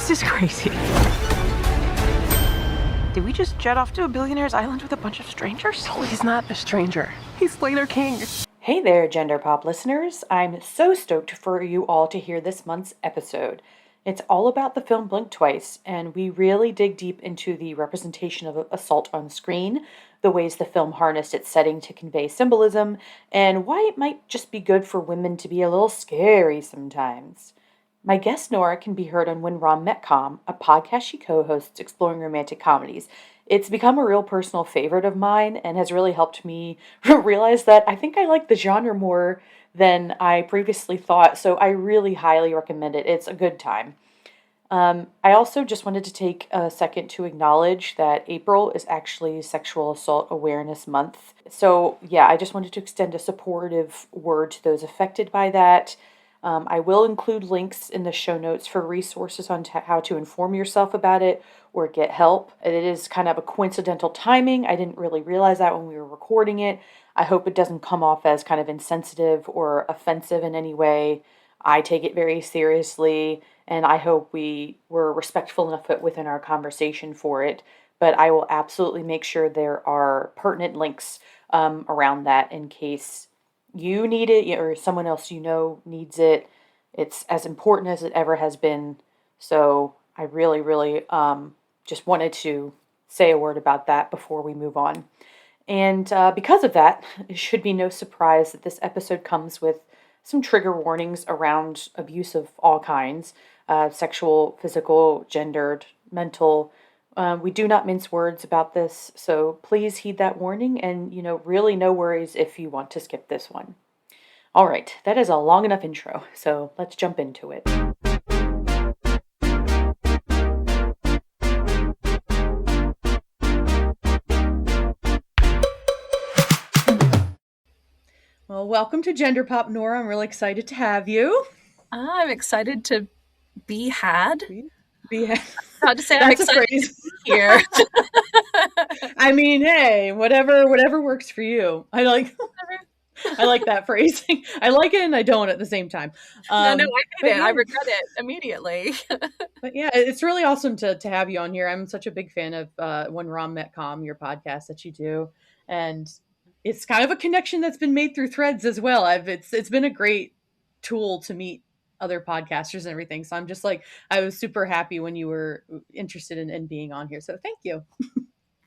This is crazy. Did we just jet off to a billionaire's island with a bunch of strangers? No, he's not a stranger. He's Slater King. Hey there, Gender Pop listeners. I'm so stoked for you all to hear this month's episode. It's all about the film Blink Twice, and we really dig deep into the representation of assault on screen, the ways the film harnessed its setting to convey symbolism, and why it might just be good for women to be a little scary sometimes. My guest Nora can be heard on When Rom Met Com, a podcast she co-hosts exploring romantic comedies. It's become a real personal favorite of mine and has really helped me realize that I think I like the genre more than I previously thought, so I really highly recommend it. It's a good time. I also just wanted to take a second to acknowledge that April is actually Sexual Assault Awareness Month. So, yeah, I just wanted to extend a supportive word to those affected by that. I will include links in the show notes for resources on how to inform yourself about it or get help. It is kind of a coincidental timing. I didn't really realize that when we were recording it. I hope it doesn't come off as kind of insensitive or offensive in any way. I take it very seriously, and I hope we were respectful enough within our conversation for it. But I will absolutely make sure there are pertinent links around that in case you need it or someone else you know needs it. It's as important as it ever has been. So I really, really just wanted to say a word about that before we move on. And because of that, it should be no surprise that this episode comes with some trigger warnings around abuse of all kinds, sexual, physical, gendered, mental. We do not mince words about this, so please heed that warning and, really no worries if you want to skip this one. All right, that is a long enough intro, so let's jump into it. Well, welcome to Gender Pop, Nora. I'm really excited to have you. I'm excited to be had. Not to say I'm excited to be here. I mean, hey, whatever works for you. I like that phrasing. I like it and I don't at the same time. No, I hate it. Yeah. I regret it immediately. But yeah, it's really awesome to have you on here. I'm such a big fan of When Rom Met Com, your podcast that you do, and it's kind of a connection that's been made through Threads as well. It's been a great tool to meet other podcasters and everything. So I'm just I was super happy when you were interested in being on here. So thank you.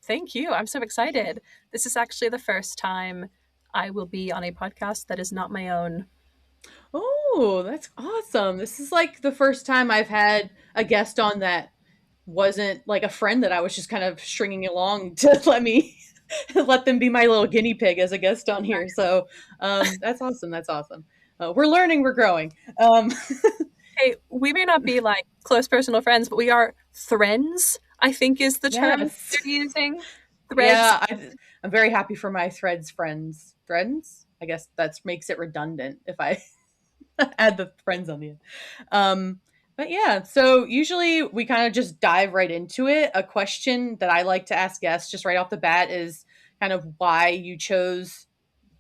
Thank you. I'm so excited. This is actually the first time I will be on a podcast that is not my own. Oh, that's awesome. This is the first time I've had a guest on that wasn't a friend that I was just kind of stringing along to let them be my little guinea pig as a guest on here. So that's awesome. That's awesome. We're learning, we're growing. Hey, we may not be close personal friends, but we are friends, I think is the term you're using. Threads. Yeah, I'm very happy for my Threads friends. Friends? I guess that makes it redundant if I add the friends on the end. But yeah, so usually we kind of just dive right into it. A question that I like to ask guests just right off the bat is kind of why you chose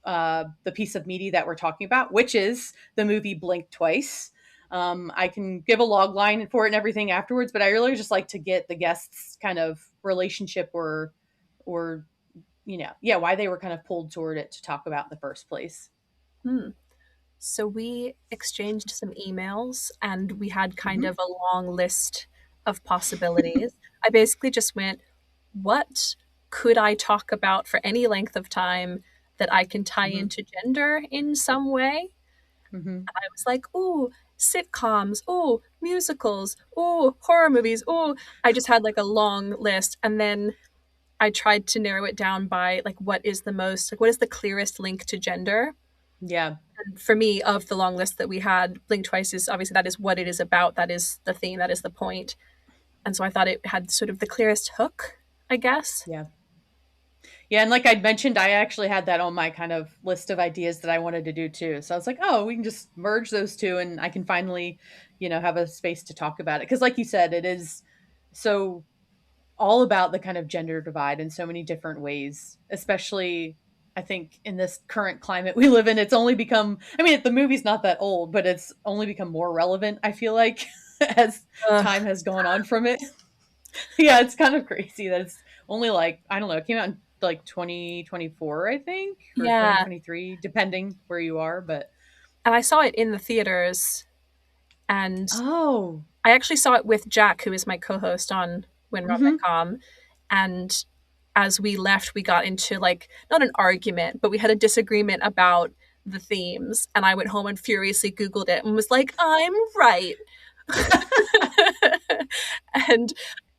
the piece of media that we're talking about, which is the movie Blink Twice. I can give a log line for it and everything afterwards, but I really just like to get the guests' kind of relationship or why they were kind of pulled toward it to talk about in the first place. So we exchanged some emails and we had kind of a long list of possibilities. I basically just went, what could I talk about for any length of time that I can tie into gender in some way? And I was like, oh, sitcoms, oh, musicals, oh, horror movies, oh. I just had a long list. And then I tried to narrow it down by what is the clearest link to gender? Yeah. And for me, of the long list that we had, Blink Twice is obviously that is what it is about. That is the theme. That is the point. And so I thought it had sort of the clearest hook, I guess. Yeah. Yeah. And like I'd mentioned, I actually had that on my kind of list of ideas that I wanted to do too. So I was like, oh, we can just merge those two and I can finally, have a space to talk about it. Because like you said, it is so all about the kind of gender divide in so many different ways, especially I think in this current climate we live in. It's only become, the movie's not that old, but it's only become more relevant, I feel like. as Ugh. time has gone on from it. Yeah, it's kind of crazy that it's only like, I don't know, it came out in like 2024, I think, or Yeah. 2023, depending where you are. But And I saw it in the theaters, and oh, I actually saw it with Jack, who is my co-host on When Rom mm-hmm. Met Com, and as we left, we got into like not an argument, but we had a disagreement about the themes, and I went home and furiously Googled it and was like, "I'm right." And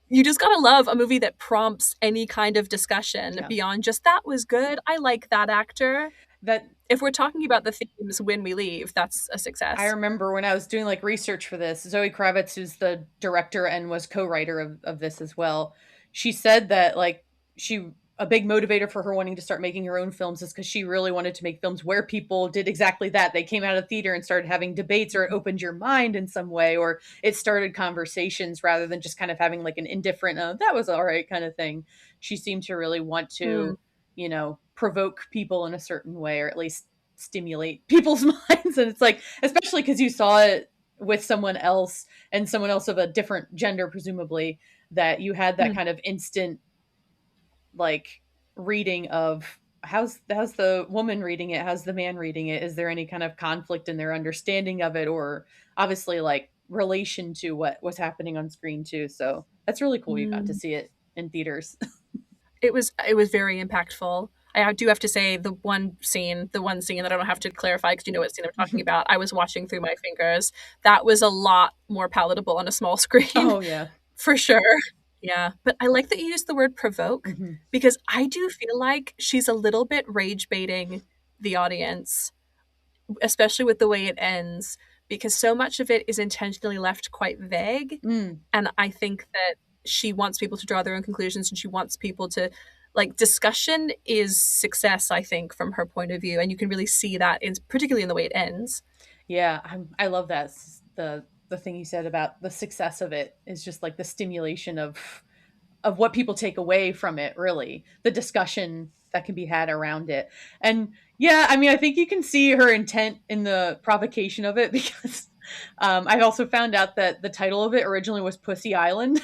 you just gotta love a movie that prompts any kind of discussion Yeah. beyond just that was good. I like that actor. That If we're talking about the themes when we leave, that's a success. I remember when I was doing like research for this, Zoe Kravitz, who's the director and was co-writer of this as well, she said that like she a big motivator for her wanting to start making her own films is because she really wanted to make films where people did exactly that. They came out of theater and started having debates, or it opened your mind in some way, or it started conversations rather than just kind of having like an indifferent, oh, that was all right kind of thing. She seemed to really want Mm. to, provoke people in a certain way, or at least stimulate people's minds. And it's like, especially because you saw it with someone else, and someone else of a different gender presumably, that you had that Mm. kind of instant like reading of how's the woman reading it, how's the man reading it, is there any kind of conflict in their understanding of it, or obviously like relation to what was happening on screen too. So that's really cool you got to Mm. see it in theaters. It was very impactful. I do have to say the one scene that I don't have to clarify because you know what scene I'm talking about. I was watching through my fingers. That was a lot more palatable on a small screen, Oh yeah. for sure. Yeah, but I like that you used the word provoke Mm-hmm. because I do feel like she's a little bit rage baiting the audience, especially with the way it ends, because so much of it is intentionally left quite vague. Mm. And I think that she wants people to draw their own conclusions and she wants people to like discussion is success, I think, from her point of view. And you can really see that in particularly in the way it ends. Yeah, I love that. The thing you said about the success of it is just like the stimulation of what people take away from it, really. The discussion that can be had around it. And yeah, I mean, I think you can see her intent in the provocation of it because I also found out that the title of it originally was Pussy Island.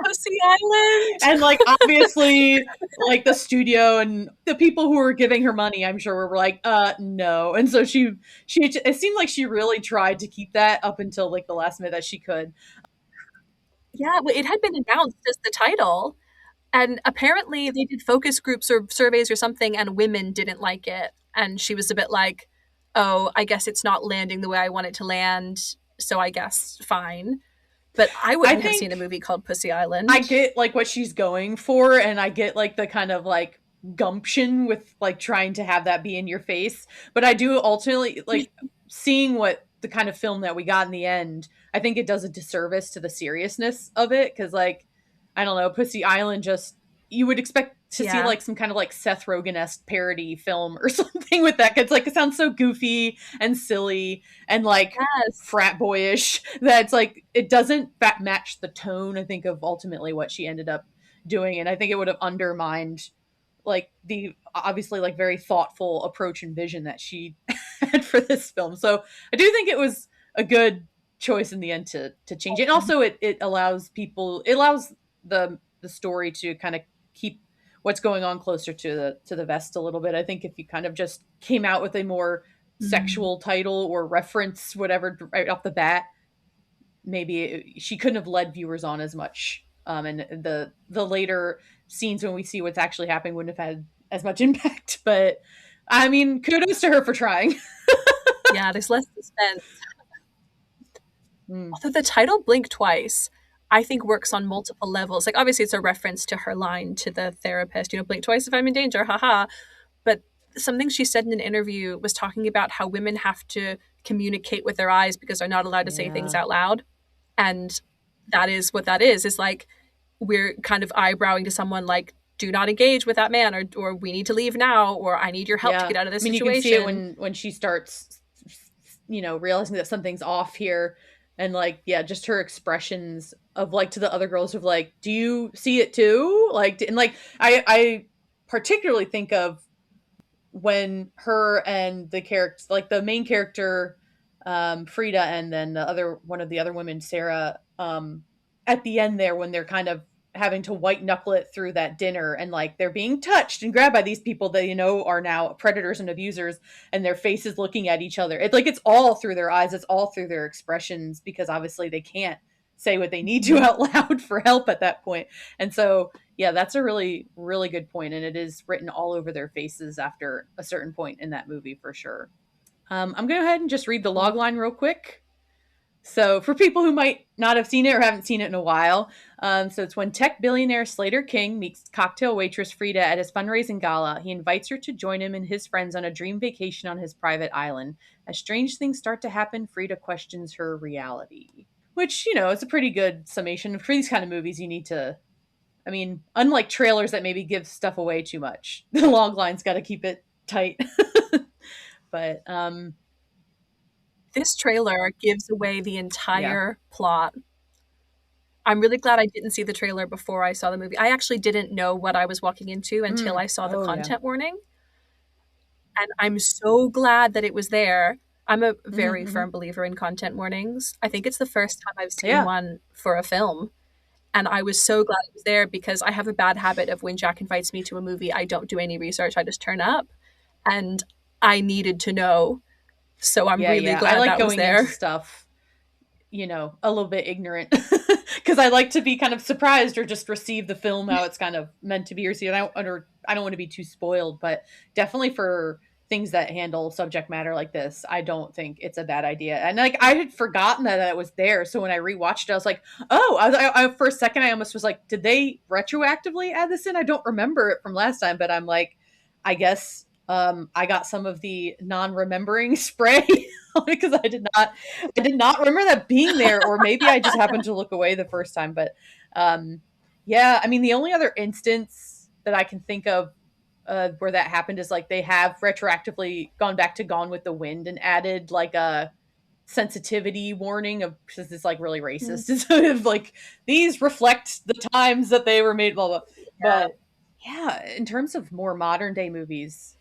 Pussy Island. And like obviously like the studio and the people who were giving her money, I'm sure were like no. And so she it seemed like she really tried to keep that up until like the last minute that she could. Yeah, well, it had been announced as the title. And apparently they did focus groups or surveys or something, and women didn't like it. And she was a bit like, oh, I guess it's not landing the way I want it to land. So I guess fine. But I I wouldn't have seen a think movie called Pussy Island. I get like what she's going for, and I get like the kind of like gumption with like trying to have that be in your face. But I do ultimately like seeing what the kind of film that we got in the end. I think it does a disservice to the seriousness of it because like I don't know, Pussy Island just you would expect to see Yeah. like some kind of like Seth Rogen-esque parody film or something with that. It's like it sounds so goofy and silly and like Yes. frat boyish that it's like it doesn't match the tone I think of ultimately what she ended up doing, and I think it would have undermined like the obviously like very thoughtful approach and vision that she had for this film. So I do think it was a good choice in the end to change it, and also it allows people, it allows the story to kind of keep what's going on closer to the vest a little bit. I think if you kind of just came out with a more sexual title or reference whatever right off the bat, maybe she couldn't have led viewers on as much. And the later scenes when we see what's actually happening wouldn't have had as much impact. But I mean, kudos to her for trying. Yeah, there's less suspense. Mm. Although the title Blink Twice, I think works on multiple levels. Like obviously it's a reference to her line to the therapist, blink twice if I'm in danger, haha. But something she said in an interview was talking about how women have to communicate with their eyes because they're not allowed to say things Yeah. out loud. And that is what that is like we're kind of eyebrowing to someone like, do not engage with that man, or we need to leave now, or I need your help to get out of this I mean, situation. you can see it when she starts, realizing that something's off here, and like, yeah, just her expressions of like to the other girls of like, do you see it too? Like, and like, I particularly think of when her and the character, like the main character, Frida and then one of the other women, Sarah, at the end there when they're kind of having to white knuckle it through that dinner and like they're being touched and grabbed by these people that are now predators and abusers, and their faces looking at each other. It's like it's all through their eyes, it's all through their expressions, because obviously they can't say what they need to out loud for help at that point. And so yeah, that's a really, really good point, and it is written all over their faces after a certain point in that movie for sure. I'm going to go ahead and just read the log line real quick. So for people who might not have seen it or haven't seen it in a while, so it's when tech billionaire Slater King meets cocktail waitress Frida at his fundraising gala. He invites her to join him and his friends on a dream vacation on his private island. As strange things start to happen, Frida questions her reality. Which, is a pretty good summation. For these kind of movies, you need to, unlike trailers that maybe give stuff away too much, the log line's got to keep it tight. But this trailer gives away the entire plot. I'm really glad I didn't see the trailer before I saw the movie. I actually didn't know what I was walking into until I saw the content warning. And I'm so glad that it was there. I'm a very firm believer in content warnings. I think it's the first time I've seen one for a film. And I was so glad it was there, because I have a bad habit of when Jack invites me to a movie, I don't do any research. I just turn up. And I needed to know. So I'm really glad I like that going was there. Into stuff, a little bit ignorant, because I like to be kind of surprised or just receive the film how it's kind of meant to be received. I don't want to be too spoiled, but definitely for things that handle subject matter like this, I don't think it's a bad idea. And like I had forgotten that it was there, so when I rewatched it, I was like, oh, I for a second I almost was like, did they retroactively add this in? I don't remember it from last time, but I'm like, I guess. I got some of the non-remembering spray because I did not remember that being there, or maybe I just happened to look away the first time. But the only other instance that I can think of where that happened is like they have retroactively gone back to Gone with the Wind and added like a sensitivity warning of, because it's like really racist. And so it's like these reflect the times that they were made, blah blah. But yeah, in terms of more modern day movies,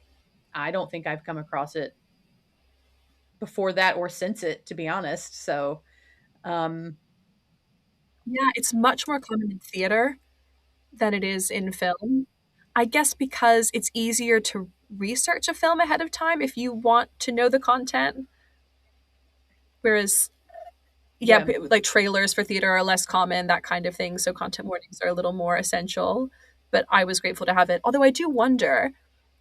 I don't think I've come across it before that or since it, to be honest. So, it's much more common in theater than it is in film. I guess because it's easier to research a film ahead of time if you want to know the content. Whereas, like trailers for theater are less common, that kind of thing. So content warnings are a little more essential. But I was grateful to have it. Although I do wonder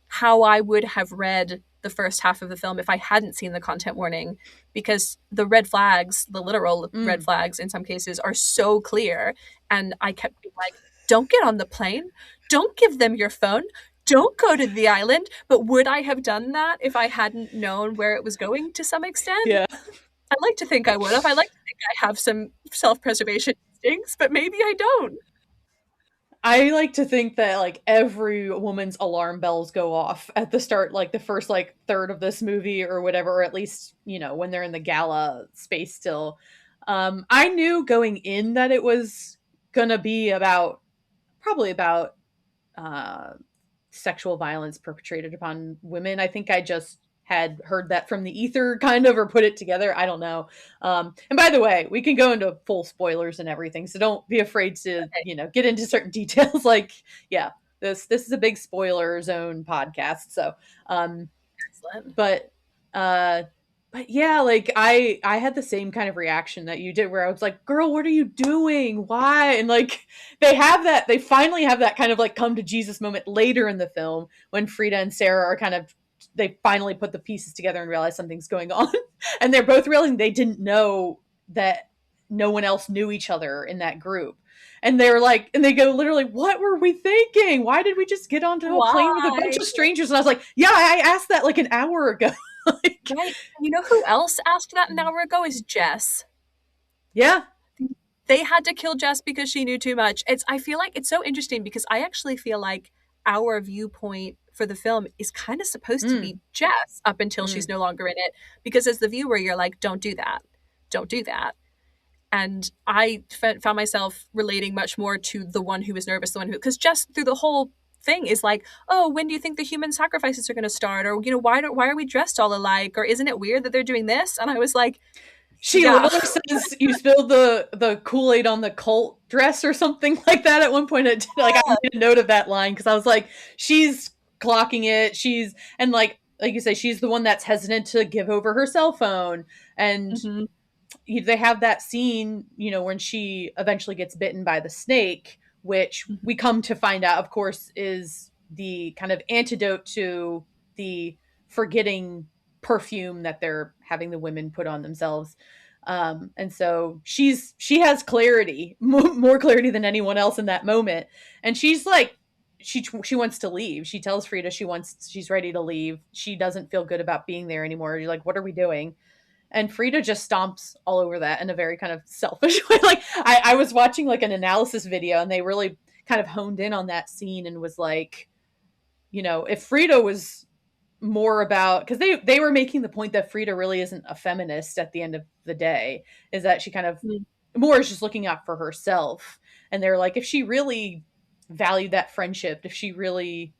how I would have read the first half of the film if I hadn't seen the content warning, because the red flags, the literal red flags in some cases, are so clear. And I kept being like, don't get on the plane. Don't give them your phone. Don't go to the island. But would I have done that if I hadn't known where it was going to some extent? Yeah. I like to think I would have. I like to think I have some self-preservation instincts, but maybe I don't. I like to think that like every woman's alarm bells go off at the start, like the first like third of this movie or whatever, or at least, when they're in the gala space still. I knew going in that it was gonna be probably about sexual violence perpetrated upon women. I think I just had heard that from the ether kind of, or put it together. I don't know. And by the way, we can go into full spoilers and everything, so don't be afraid to, get into certain details. Like, yeah, this is a big spoiler zone podcast. So, Excellent. But yeah, like I had the same kind of reaction that you did, where I was like, girl, what are you doing? Why? And like, they finally have that kind of like come to Jesus moment later in the film when Frida and Sarah are kind of, they finally put the pieces together and realize something's going on. And they're both realizing they didn't know that no one else knew each other in that group. And they're like, and they go literally, what were we thinking? Why did we just get onto a plane with a bunch of strangers? And I was like, yeah, I asked that like an hour ago. Right. You know who else asked that an hour ago is Jess. Yeah. They had to kill Jess because she knew too much. I feel like it's so interesting because I actually feel like our viewpoint for the film is kind of supposed to be Jess up until she's no longer in it. Because as the viewer, you're like, don't do that. Don't do that. And I found myself relating much more to the one who was nervous, the one who, because Jess through the whole thing is like, oh, when do you think the human sacrifices are going to start? Or, why are we dressed all alike? Or isn't it weird that they're doing this? And I was like, she literally says you spilled the Kool-Aid on the cult dress or something like that at one point. Like, I made a note of that line because I was like, she's clocking it. And like you say, she's the one that's hesitant to give over her cell phone. And they have that scene, when she eventually gets bitten by the snake, which we come to find out, of course, is the kind of antidote to the forgetting perfume that they're having the women put on themselves. And so she has clarity, more clarity than anyone else in that moment. And she's like, she wants to leave. She tells Frida she's ready to leave. She doesn't feel good about being there anymore. You're like, what are we doing? And Frida just stomps all over that in a very kind of selfish way. Like, I was watching like an analysis video, and they really kind of honed in on that scene and was like, if Frida was more about, because they were making the point that Frida really isn't a feminist at the end of the day, is that she kind of more is just looking out for herself. And they're like, if she really valued that friendship, if she really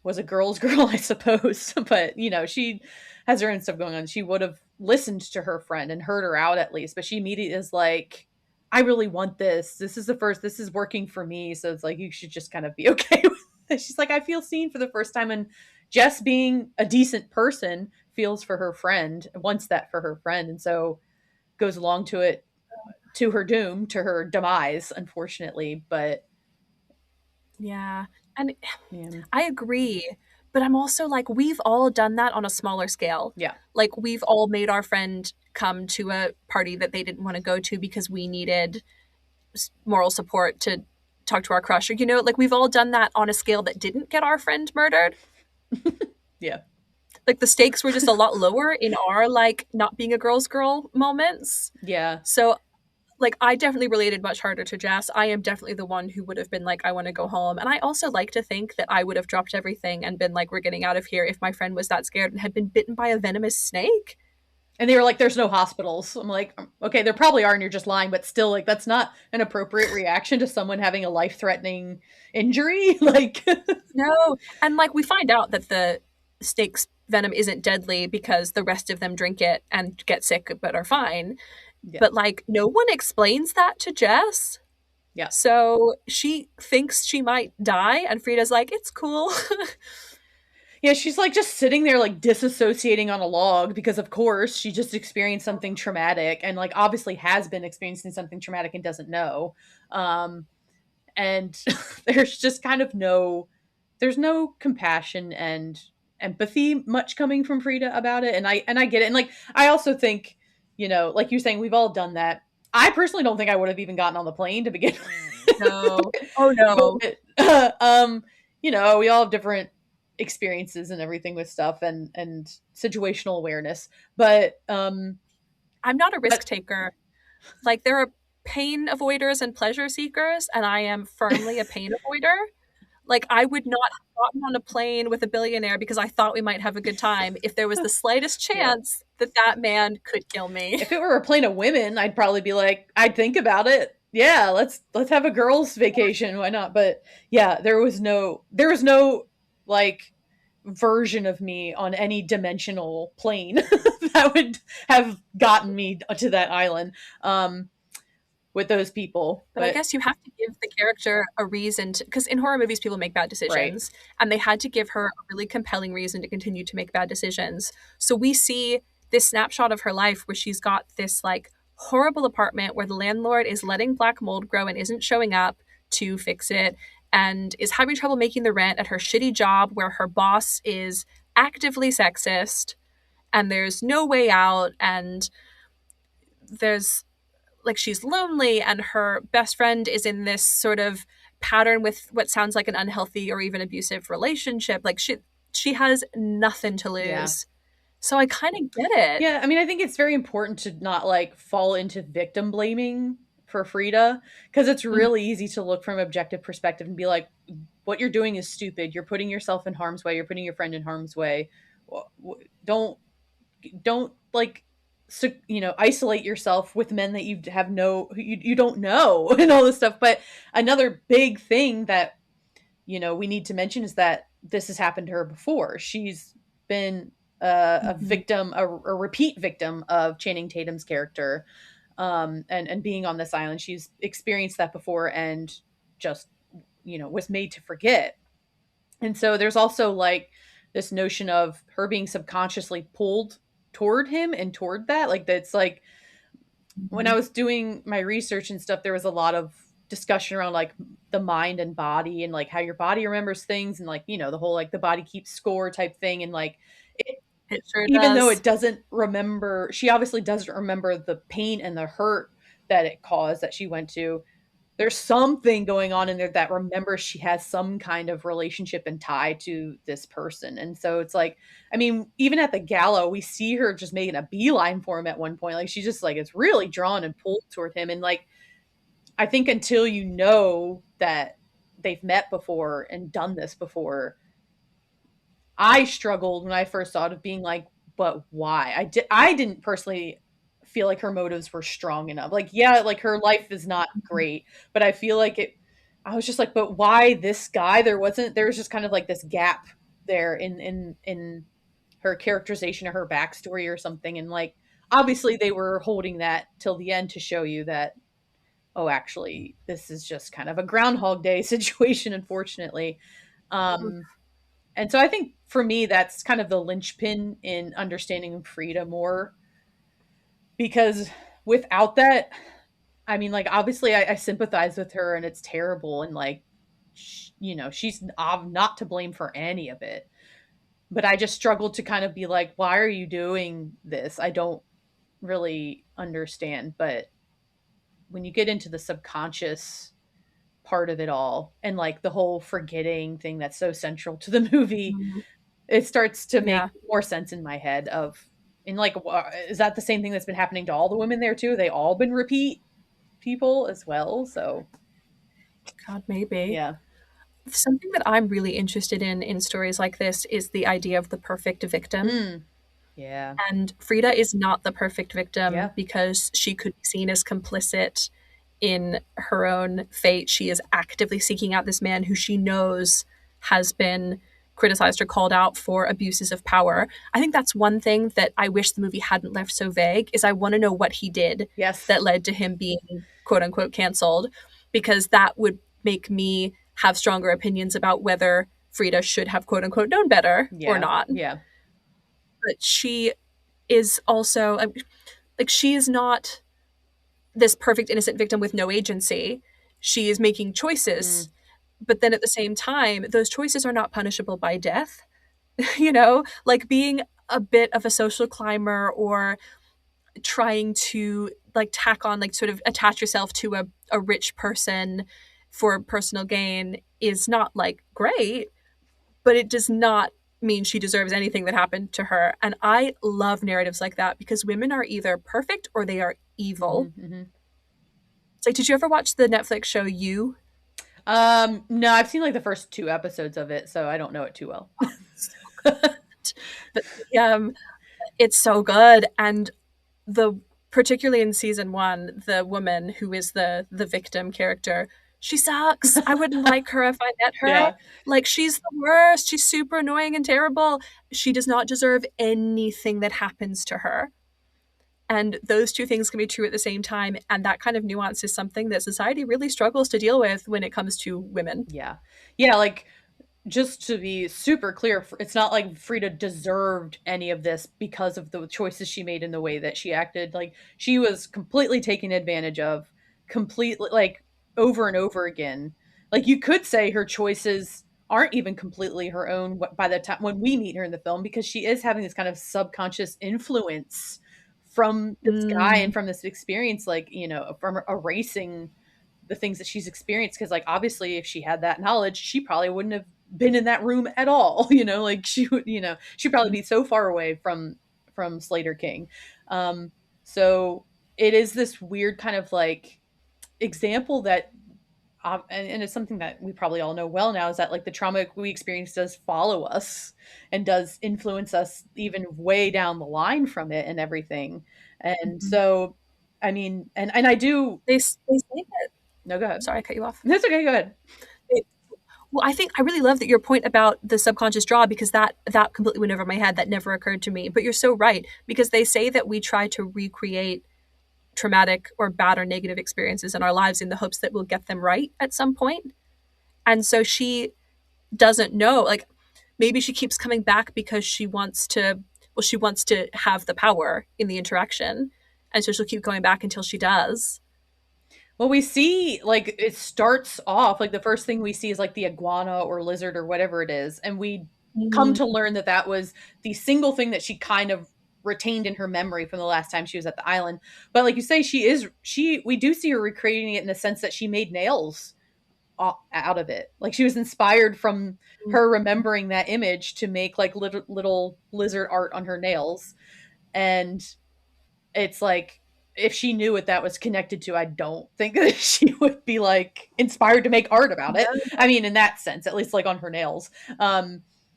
was a girl's girl, I suppose, but she has her own stuff going on, she would have listened to her friend and heard her out at least. But she immediately is like, I really want this. This is working for me. So it's like, you should just kind of be okay with it. She's like, I feel seen for the first time. And Jess, being a decent person, feels for her friend, wants that for her friend. And so goes along to it, to her doom, to her demise, unfortunately. But yeah. And I agree. But I'm also like, we've all done that on a smaller scale. Yeah. Like, we've all made our friend come to a party that they didn't want to go to because we needed moral support to talk to our crush. Or, like, we've all done that on a scale that didn't get our friend murdered. Yeah. Like, the stakes were just a lot lower in our, like, not being a girl's girl moments. Yeah. So, like, I definitely related much harder to Jess. I am definitely the one who would have been like, I want to go home. And I also like to think that I would have dropped everything and been like, we're getting out of here, if my friend was that scared and had been bitten by a venomous snake. And they were like, there's no hospitals. I'm like, okay, there probably are, and you're just lying, but still, like, that's not an appropriate reaction to someone having a life-threatening injury. Like, no. And like, we find out that the snake's venom isn't deadly because the rest of them drink it and get sick but are fine. Yeah. But like, no one explains that to Jess. Yeah. So she thinks she might die, and Frida's like, it's cool. Yeah, she's like just sitting there like disassociating on a log because of course she just experienced something traumatic, and like obviously has been experiencing something traumatic and doesn't know. And there's just kind of there's no compassion and empathy much coming from Frida about it. And I get it. And like, I also think, like you're saying, we've all done that. I personally don't think I would have even gotten on the plane to begin with. No. Oh no. But, we all have different experiences and everything with stuff and situational awareness. But I'm not a risk taker. Like, there are pain avoiders and pleasure seekers, and I am firmly a pain avoider. Like, I would not have gotten on a plane with a billionaire because I thought we might have a good time if there was the slightest chance that man could kill me. If it were a plane of women, I'd probably be like, I'd think about it. Yeah, let's have a girls' vacation. Why not? But yeah, there was no like version of me on any dimensional plane that would have gotten me to that island. With those people. But I guess you have to give the character a reason to, because in horror movies, people make bad decisions, right? And they had to give her a really compelling reason to continue to make bad decisions. So we see this snapshot of her life where she's got this like horrible apartment where the landlord is letting black mold grow and isn't showing up to fix it, and is having trouble making the rent at her shitty job where her boss is actively sexist, and there's no way out, and there's like, she's lonely, and her best friend is in this sort of pattern with what sounds like an unhealthy or even abusive relationship. Like, she has nothing to lose. Yeah. So I kind of get it. Yeah, I mean, I think it's very important to not like fall into victim blaming for Frida, because it's really easy to look from an objective perspective and be like, what you're doing is stupid. You're putting yourself in harm's way. You're putting your friend in harm's way. Don't like, so, isolate yourself with men that you don't know and all this stuff. But another big thing that we need to mention is that this has happened to her before. She's been a Mhm. victim, a repeat victim of Channing Tatum's character, and being on this island. She's experienced that before and just, was made to forget. And so there's also like this notion of her being subconsciously pulled toward him and toward that. Like that's like when I Mhm. was doing my research and stuff, there was a lot of discussion around like the mind and body and like how your body remembers things and like, the whole like the body keeps score type thing. And like it, It sure even though does. it doesn't remember, she obviously doesn't remember the pain and the hurt that it caused that she went to. There's something going on in there that remembers she has some kind of relationship and tie to this person. And so it's like, I mean, even at the gala, we see her just making a beeline for him at one point. Like she just like is really drawn and pulled toward him. And like I think until you know that they've met before and done this before, I struggled when I first thought of being like, but why? I didn't personally feel like her motives were strong enough. Like, yeah, like her life is not great, but I feel like I was just like, but why this guy? There was just kind of like this gap there in her characterization of her backstory or something. And like obviously they were holding that till the end to show you that, oh, actually, this is just kind of a Groundhog Day situation, unfortunately. Um, and so I think for me, that's kind of the linchpin in understanding Frida more, because without that, I mean, like, obviously I sympathize with her and it's terrible. And like, she's not to blame for any of it. But I just struggled to kind of be like, why are you doing this? I don't really understand. But when you get into the subconscious part of it all and like the whole forgetting thing that's so central to the movie, Mhm. it starts to make Yeah. more sense in my head of in like is that the same thing that's been happening to all the women there too? They all been repeat people as well. So God, maybe. yeah. Something that I'm really interested in stories like this is the idea of the perfect victim. Mm, yeah. And Frida is not the perfect victim Yeah. because she could be seen as complicit in her own fate. She is actively seeking out this man who she knows has been criticized or called out for abuses of power. I think that's one thing that I wish the movie hadn't left so vague is I want to know what he did Yes. that led to him being quote unquote canceled, because that would make me have stronger opinions about whether Frida should have quote unquote known better or Yeah. not. Yeah. But she is also like she is not this perfect innocent victim with no agency. She is making choices, Mm, but then at the same time, those choices are not punishable by death. Like being a bit of a social climber or trying to like tack on, like sort of attach yourself to a rich person for personal gain is not like great, but it does not mean she deserves anything that happened to her. And I love narratives like that because women are either perfect or they are evil. mm-hmm, mm-hmm. It's like, did you ever watch the Netflix show You? No, I've seen like the first 2 episodes of it, so I don't know it too well. So good. But it's so good. And the particularly in season one, the woman who is the victim character, she sucks. I wouldn't like her if I met her. Yeah. Like she's the worst. She's super annoying and terrible. She does not deserve anything that happens to her. And those two things can be true at the same time. And that kind of nuance is something that society really struggles to deal with when it comes to women. Yeah. Yeah, like just to be super clear, it's not like Frida deserved any of this because of the choices she made and the way that she acted. Like she was completely taken advantage of, completely like over and over again. Like you could say her choices aren't even completely her own by the time when we meet her in the film, because she is having this kind of subconscious influence from this guy and Mm, from this experience, like, from erasing the things that she's experienced. Because like obviously if she had that knowledge, she probably wouldn't have been in that room at all. Like she would, she'd probably be so far away from Slater King. So it is this weird kind of like example that and it's something that we probably all know well now, is that like the trauma we experience does follow us and does influence us even way down the line from it and everything. And mhm. so I mean, and I do. They say that. No, go ahead. Sorry, I cut you off. That's okay, go ahead. Well, I think I really love that your point about the subconscious draw, because that completely went over my head. That never occurred to me. But you're so right, because they say that we try to recreate traumatic or bad or negative experiences in our lives in the hopes that we'll get them right at some point. And so she doesn't know, like, maybe she keeps coming back because she wants to have the power in the interaction, and so she'll keep going back until she does. Well, we see, like, it starts off, like, the first thing we see is, like, the iguana or lizard or whatever it is, and we come to learn that that was the single thing that she kind of retained in her memory from the last time she was at the island. But like you say, we do see her recreating it in the sense that she made nails out of it. Like, she was inspired from her remembering that image to make, like, little lizard art on her nails. And it's like, if she knew what that was connected to, I don't think that she would be, like, inspired to make art about it. I mean, in that sense, at least, like, on her nails.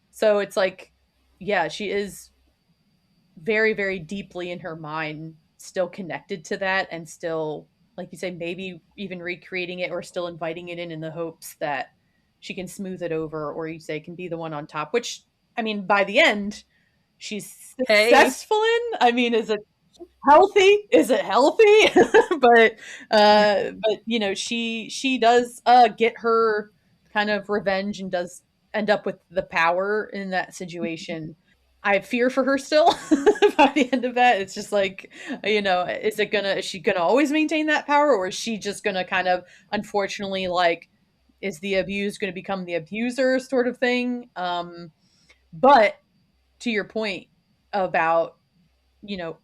So it's like, yeah, she is very, very deeply in her mind still connected to that, and still, like you say, maybe even recreating it or still inviting it in the hopes that she can smooth it over, or you say can be the one on top, which, I mean, by the end, she's successful in. I mean, is it healthy? Is it healthy? But you know, she does get her kind of revenge and does end up with the power in that situation. I fear for her still. By the end of that, it's just like, you know, is she gonna always maintain that power, or is she just gonna kind of, unfortunately, like, is the abused gonna become the abuser sort of thing? But to your point about, you know,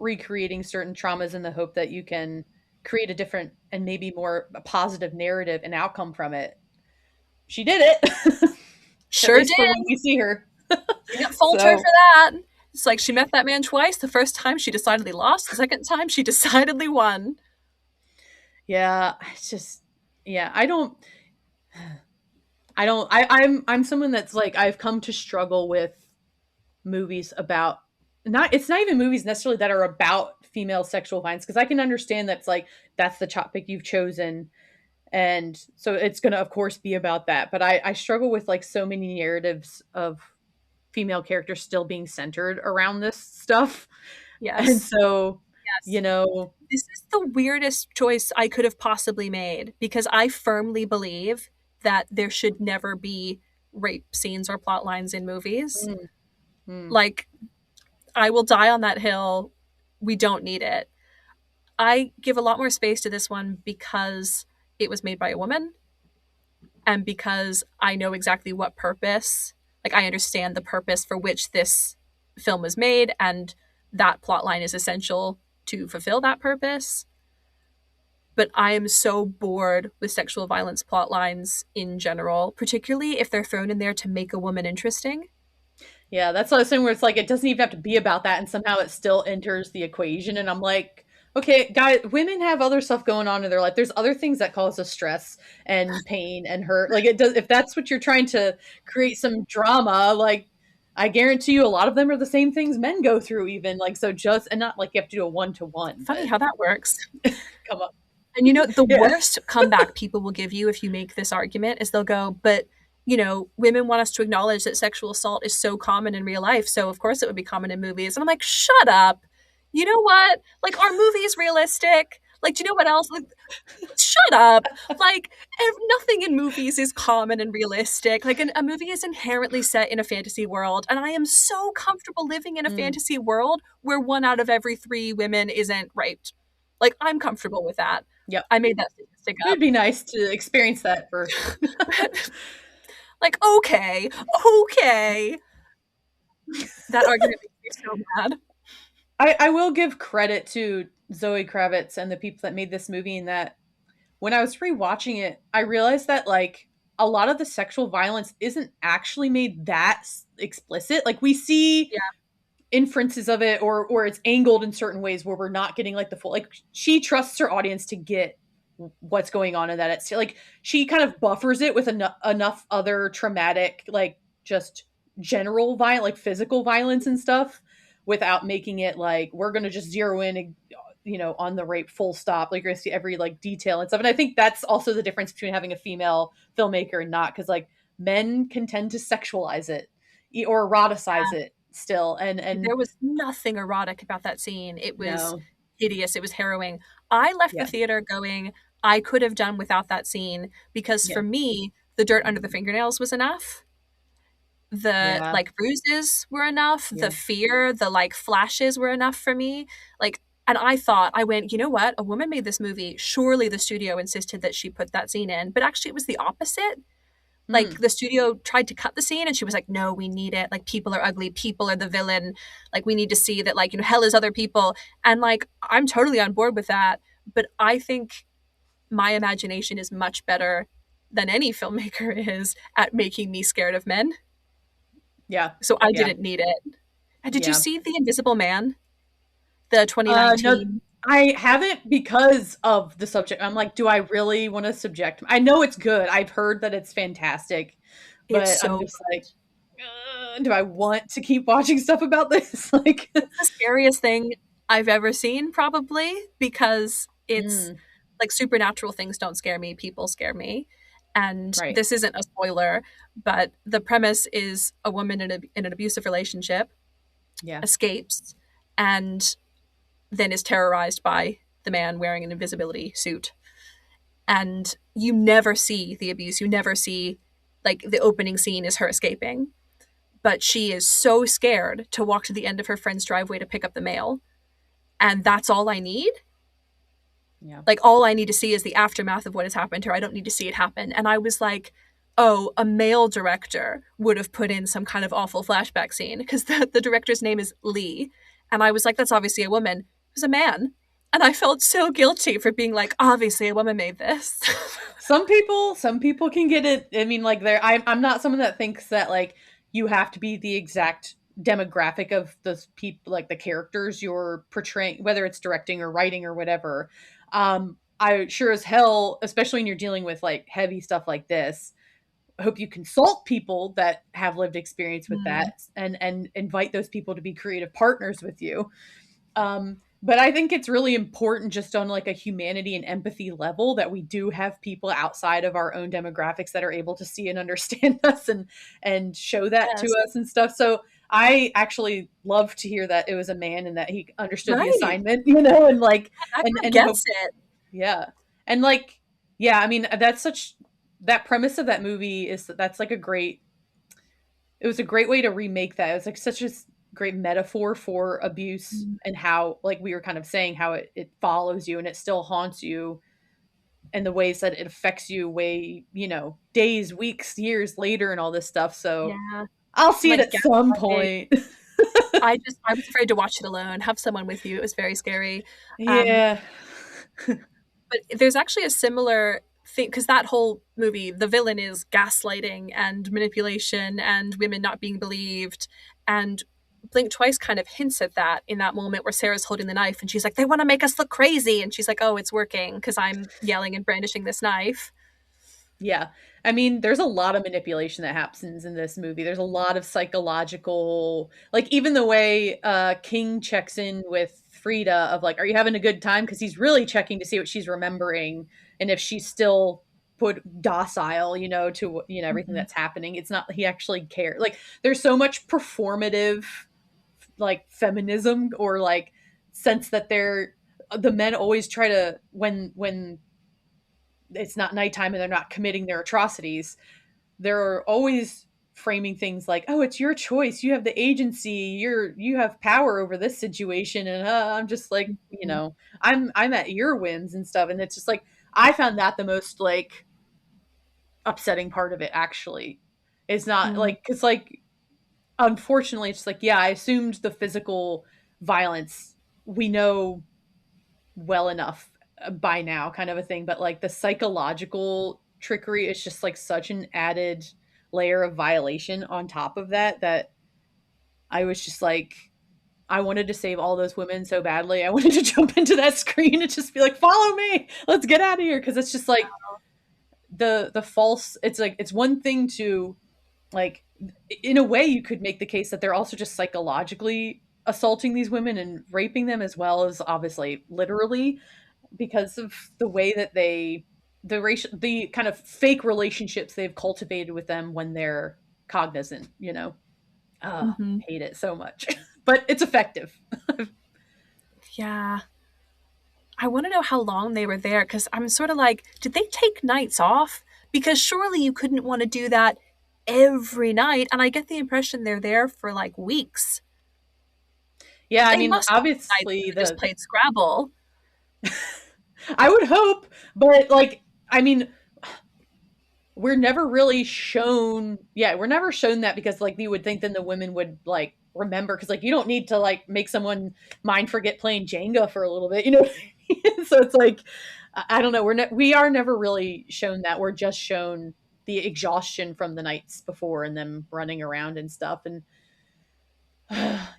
recreating certain traumas in the hope that you can create a different and maybe more positive narrative and outcome from it, she did it. Sure did. When we see her. You got fault her for that. It's like she met that man twice. The first time she decidedly lost. The second time she decidedly won. Yeah, it's just, yeah, I'm someone that's like, I've come to struggle with movies about, it's not even movies necessarily that are about female sexual violence, because I can understand that's like, that's the topic you've chosen, and so it's going to, of course, be about that. But I struggle with, like, so many narratives of female characters still being centered around this stuff. Yes. And so, you know, this is the weirdest choice I could have possibly made, because I firmly believe that there should never be rape scenes or plot lines in movies. Like, I will die on that hill. We don't need it. I give a lot more space to this one because it was made by a woman, and because I know exactly what purpose, like, I understand the purpose for which this film was made, and that plot line is essential to fulfill that purpose. But I am so bored with sexual violence plot lines in general, particularly if they're thrown in there to make a woman interesting. Yeah, that's what I was saying, where it's like, it doesn't even have to be about that, and somehow it still enters the equation. And I'm like, okay, guys, women have other stuff going on in their life. There's other things that cause us stress and pain and hurt. Like, it does, if that's what you're trying to create some drama, like, I guarantee you a lot of them are the same things men go through, even. Like, so just, and not like you have to do a one-to-one. Funny how that works. Come up. And you know, the worst comeback people will give you if you make this argument is they'll go, but, you know, women want us to acknowledge that sexual assault is so common in real life, so of course it would be common in movies. And I'm like, shut up. You know what? Like, are movies realistic? Like, do you know what else? Like, shut up. Like, nothing in movies is common and realistic. Like, a movie is inherently set in a fantasy world, and I am so comfortable living in a fantasy world where 1 out of every 3 women isn't raped. Like, I'm comfortable with that. Yep. I made that statistic up. It'd be nice to experience that first. Like, okay. That argument makes me so mad. I will give credit to Zoe Kravitz and the people that made this movie, in that when I was rewatching it, I realized that, like, a lot of the sexual violence isn't actually made that explicit. Like, we see inferences of it, or it's angled in certain ways where we're not getting, like, the full, like, she trusts her audience to get what's going on in that. It's like, she kind of buffers it with enough other traumatic, like, just general violence, like physical violence and stuff, without making it like, we're going to just zero in, on the rape full stop. Like you're gonna see every like detail and stuff. And I think that's also the difference between having a female filmmaker and not, because like men can tend to sexualize it or eroticize it still. And There was nothing erotic about that scene. It was no, hideous. It was harrowing. I left the yeah, theater going, I could have done without that scene, because yeah, for me, the dirt under the fingernails was enough. The yeah, like bruises were enough. The yeah, fear, the like flashes were enough for me. Like, and I went, you know what? A woman made this movie. Surely the studio insisted that she put that scene in. But actually, it was the opposite. Like mm, the studio tried to cut the scene and she was like, no, we need it. Like people are ugly, people are the villain. Like we need to see that, like, hell is other people. And like I'm totally on board with that. But I think my imagination is much better than any filmmaker is at making me scared of men. yeah, So I yeah, didn't need it. And did you yeah. see The Invisible Man? The No, 2019? I haven't, because of the subject. I'm like, do I really want to subject? I know it's good. I've heard that it's fantastic, It's but I'm so just like, do I want to keep watching stuff about this? Like, it's the scariest thing I've ever seen, probably, because it's mm, like supernatural things don't scare me, people scare me. And right, this isn't a spoiler, but the premise is a woman in an abusive relationship yeah, escapes and then is terrorized by the man wearing an invisibility suit. And you never see the abuse. You never see, like, the opening scene is her escaping. But she is so scared to walk to the end of her friend's driveway to pick up the mail. And that's all I need. yeah, Like, all I need to see is the aftermath of what has happened to her. I don't need to see it happen. And I was like, oh, a male director would have put in some kind of awful flashback scene, because the director's name is Lee. And I was like, that's obviously a woman. It was a man. And I felt so guilty for being like, obviously a woman made this. some people can get it. I mean, like, I'm not someone that thinks that like you have to be the exact demographic of the people, like the characters you're portraying, whether it's directing or writing or whatever. I sure as hell, especially when you're dealing with like heavy stuff like this, I hope you consult people that have lived experience with Mm, that, and invite those people to be creative partners with you. But I think it's really important, just on like a humanity and empathy level, that we do have people outside of our own demographics that are able to see and understand us, and show that to yes. us and stuff. So I actually love to hear that it was a man and that he understood the Right. assignment, and like, That guy and hope, gets it. yeah. And like, yeah, I mean, that premise of that movie is that's like a great, it was a great way to remake that. It was like such a great metaphor for abuse, Mm, and how, like we were kind of saying, how it follows you and it still haunts you, and the ways that it affects you way, days, weeks, years later and all this stuff. So yeah. I'll see it Like at some gaslighting. point. I was afraid to watch it alone. Have someone with you. It was very scary. Um, Yeah. but there's actually a similar thing, because that whole movie, the villain is gaslighting and manipulation and women not being believed. And Blink Twice kind of hints at that in that moment where Sarah's holding the knife and she's like, they want to make us look crazy. And she's like, oh, it's working because I'm yelling and brandishing this knife. Yeah. I mean, there's a lot of manipulation that happens in this movie. There's a lot of psychological, like even the way King checks in with Frida of like, are you having a good time? Because he's really checking to see what she's remembering, and if she's still put docile, to everything Mhm. that's happening. It's not he actually cares. Like there's so much performative, like feminism, or like sense that the men always try to, when it's not nighttime and they're not committing their atrocities, they're always framing things like, oh, it's your choice, you have the agency, you have power over this situation. And I'm just like, Mhm. I'm at your whims and stuff. And it's just like, I found that the most like upsetting part of it, actually. It's not Mm. like, because like, unfortunately, it's like, yeah, I assumed the physical violence we know well enough by now, kind of a thing, but like the psychological trickery is just like such an added layer of violation on top of that, that I was just like, I wanted to save all those women so badly. I wanted to jump into that screen and just be like, follow me, let's get out of here. Because it's just like the false, it's like, it's one thing to, like, in a way you could make the case that they're also just psychologically assaulting these women and raping them, as well as obviously literally, because of the way that the kind of fake relationships they've cultivated with them when they're cognizant, you know. Hmm. Hate it so much. But it's effective. Yeah. I want to know how long they were there because I'm sort of like, did they take nights off? Because surely you couldn't want to do that every night. And I get the impression they're there for like weeks. Yeah, I They mean, must have nights obviously where they just played Scrabble. I would hope, but like, I mean, we're never shown that, because like you would think then the women would like remember, because like you don't need to like make someone mind forget playing Jenga for a little bit, you know. So it's like, I don't know, we are never really shown that. We're just shown the exhaustion from the nights before and them running around and stuff. And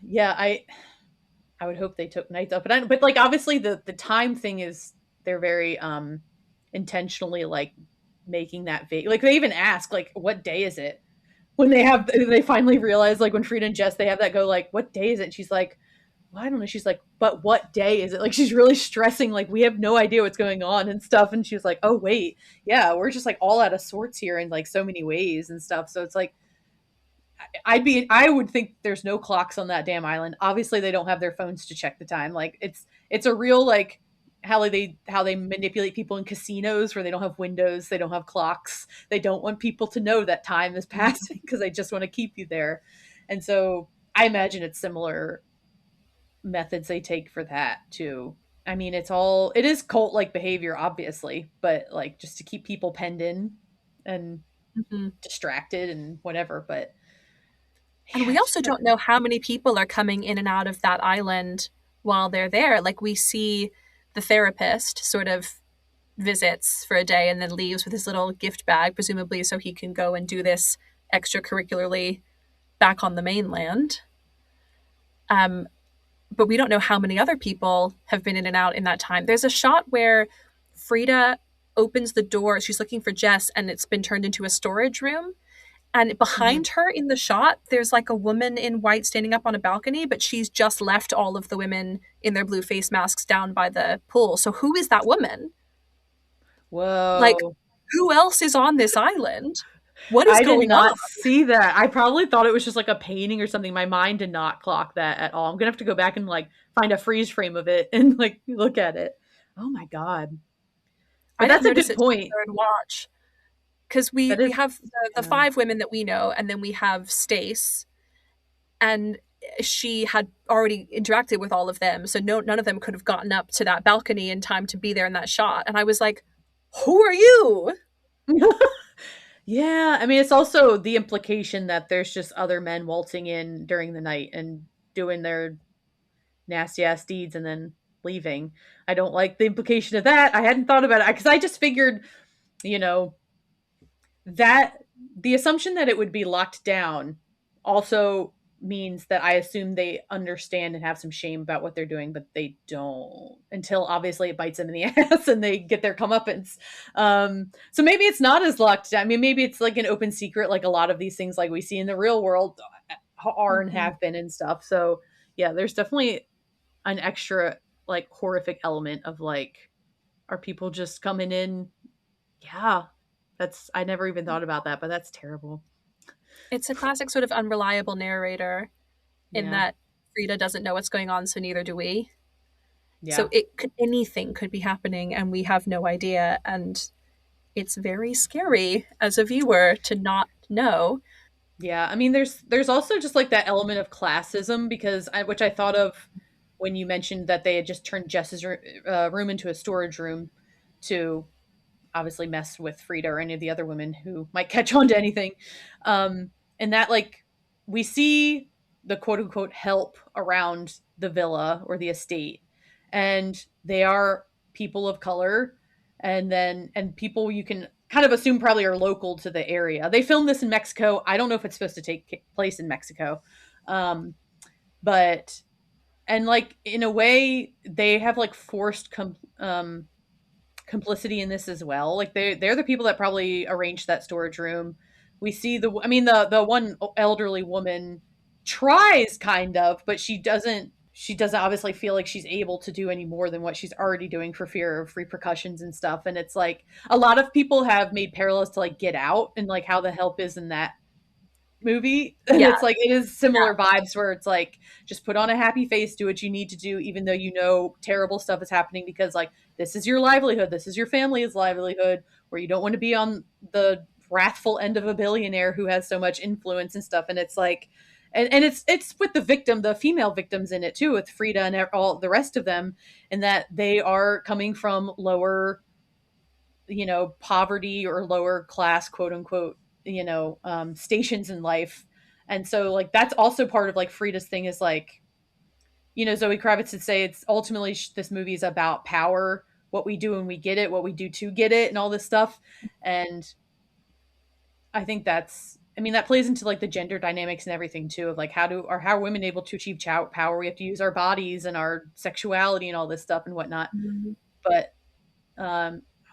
yeah, I would hope they took nights up, but like obviously the time thing is, they're very intentionally like making that vague. Like they even ask like, what day is it, when they finally realize, like when Frida and Jess, they have that go like, what day is it? And she's like, well, I don't know. She's like, but what day is it? Like she's really stressing, like we have no idea what's going on and stuff. And she was like, oh wait, yeah, we're just like all out of sorts here in like so many ways and stuff. So it's like, I would think there's no clocks on that damn island. Obviously they don't have their phones to check the time. Like it's a real like how they manipulate people in casinos, where they don't have windows, they don't have clocks. They don't want people to know that time is passing because they just want to keep you there. And so I imagine it's similar methods they take for that too. I mean, it is cult like behavior obviously, but like just to keep people penned in and Mhm. distracted and whatever. But And yeah, we it's just also don't know how many people are coming in and out of that island while they're there. Like we see the therapist sort of visits for a day and then leaves with his little gift bag, presumably so he can go and do this extracurricularly back on the mainland. Um, but we don't know how many other people have been in and out in that time. There's a shot where Frida opens the door. She's looking for Jess, and it's been turned into a storage room. And Mhm. behind her in the shot, there's like a woman in white standing up on a balcony, but she's just left all of the women in their blue face masks down by the pool. So who is that woman? Like, Whoa. who else is on this island? What is I did going on? not see that. I probably thought it was just like a painting or something. My mind did not clock that at all. I'm gonna have to go back and like find a freeze frame of it and like look at it. Oh my god. I But didn't that's a notice good it till the point. third watch because we That we is, have the yeah. five women that we know, and then we have Stace, and she had already interacted with all of them, so none of them could have gotten up to that balcony in time to be there in that shot. And I was like, "Who are you?" Yeah, I mean, it's also the implication that there's just other men waltzing in during the night and doing their nasty ass deeds and then leaving. I don't like the implication of that. I hadn't thought about it because I just figured, you know, that the assumption that it would be locked down also means that I assume they understand and have some shame about what they're doing, but they don't, until obviously it bites them in the ass and they get their comeuppance. So maybe it's not as locked down. I mean, maybe it's like an open secret, like a lot of these things like we see in the real world are and Mhm. have been and stuff. So yeah, there's definitely an extra like horrific element of like, are people just coming in? Yeah, I never even thought about that, but that's terrible. It's a classic sort of unreliable narrator in Yeah. that Frida doesn't know what's going on, so neither do we. So Yeah. anything could be happening, and we have no idea. And it's very scary as a viewer to not know. Yeah. I mean, there's also just like that element of classism, because which I thought of when you mentioned that they had just turned Jess's room into a storage room to obviously mess with Frida or any of the other women who might catch on to anything. And that like we see the quote unquote help around the villa or the estate, and they are people of color, and people you can kind of assume probably are local to the area. They filmed this in Mexico. I don't know if it's supposed to take place in Mexico. Um, but and like in a way they have like forced complicity in this as well. Like they're the people that probably arranged that storage room. We see the I mean the one elderly woman tries kind of, but she doesn't obviously feel like she's able to do any more than what she's already doing for fear of repercussions and stuff. And it's like a lot of people have made parallels to like Get Out and like how the help is in that movie. And Yeah. it's like it is similar vibes where it's like just put on a happy face, do what you need to do, even though you know terrible stuff is happening, because like this is your livelihood, this is your family's livelihood, where you don't want to be on the wrathful end of a billionaire who has so much influence and stuff. And it's like and it's with the victim, the female victims in it too, with Frida and all the rest of them, and that they are coming from lower, poverty or lower class, quote unquote, stations in life. And so like that's also part of like Frida's thing is like, Zoe Kravitz would say it's ultimately this movie is about power, what we do when we get it, what we do to get it, and all this stuff. And I think that plays into like the gender dynamics and everything too, of like how are women able to achieve power? We have to use our bodies and our sexuality and all this stuff and whatnot. Mhm. But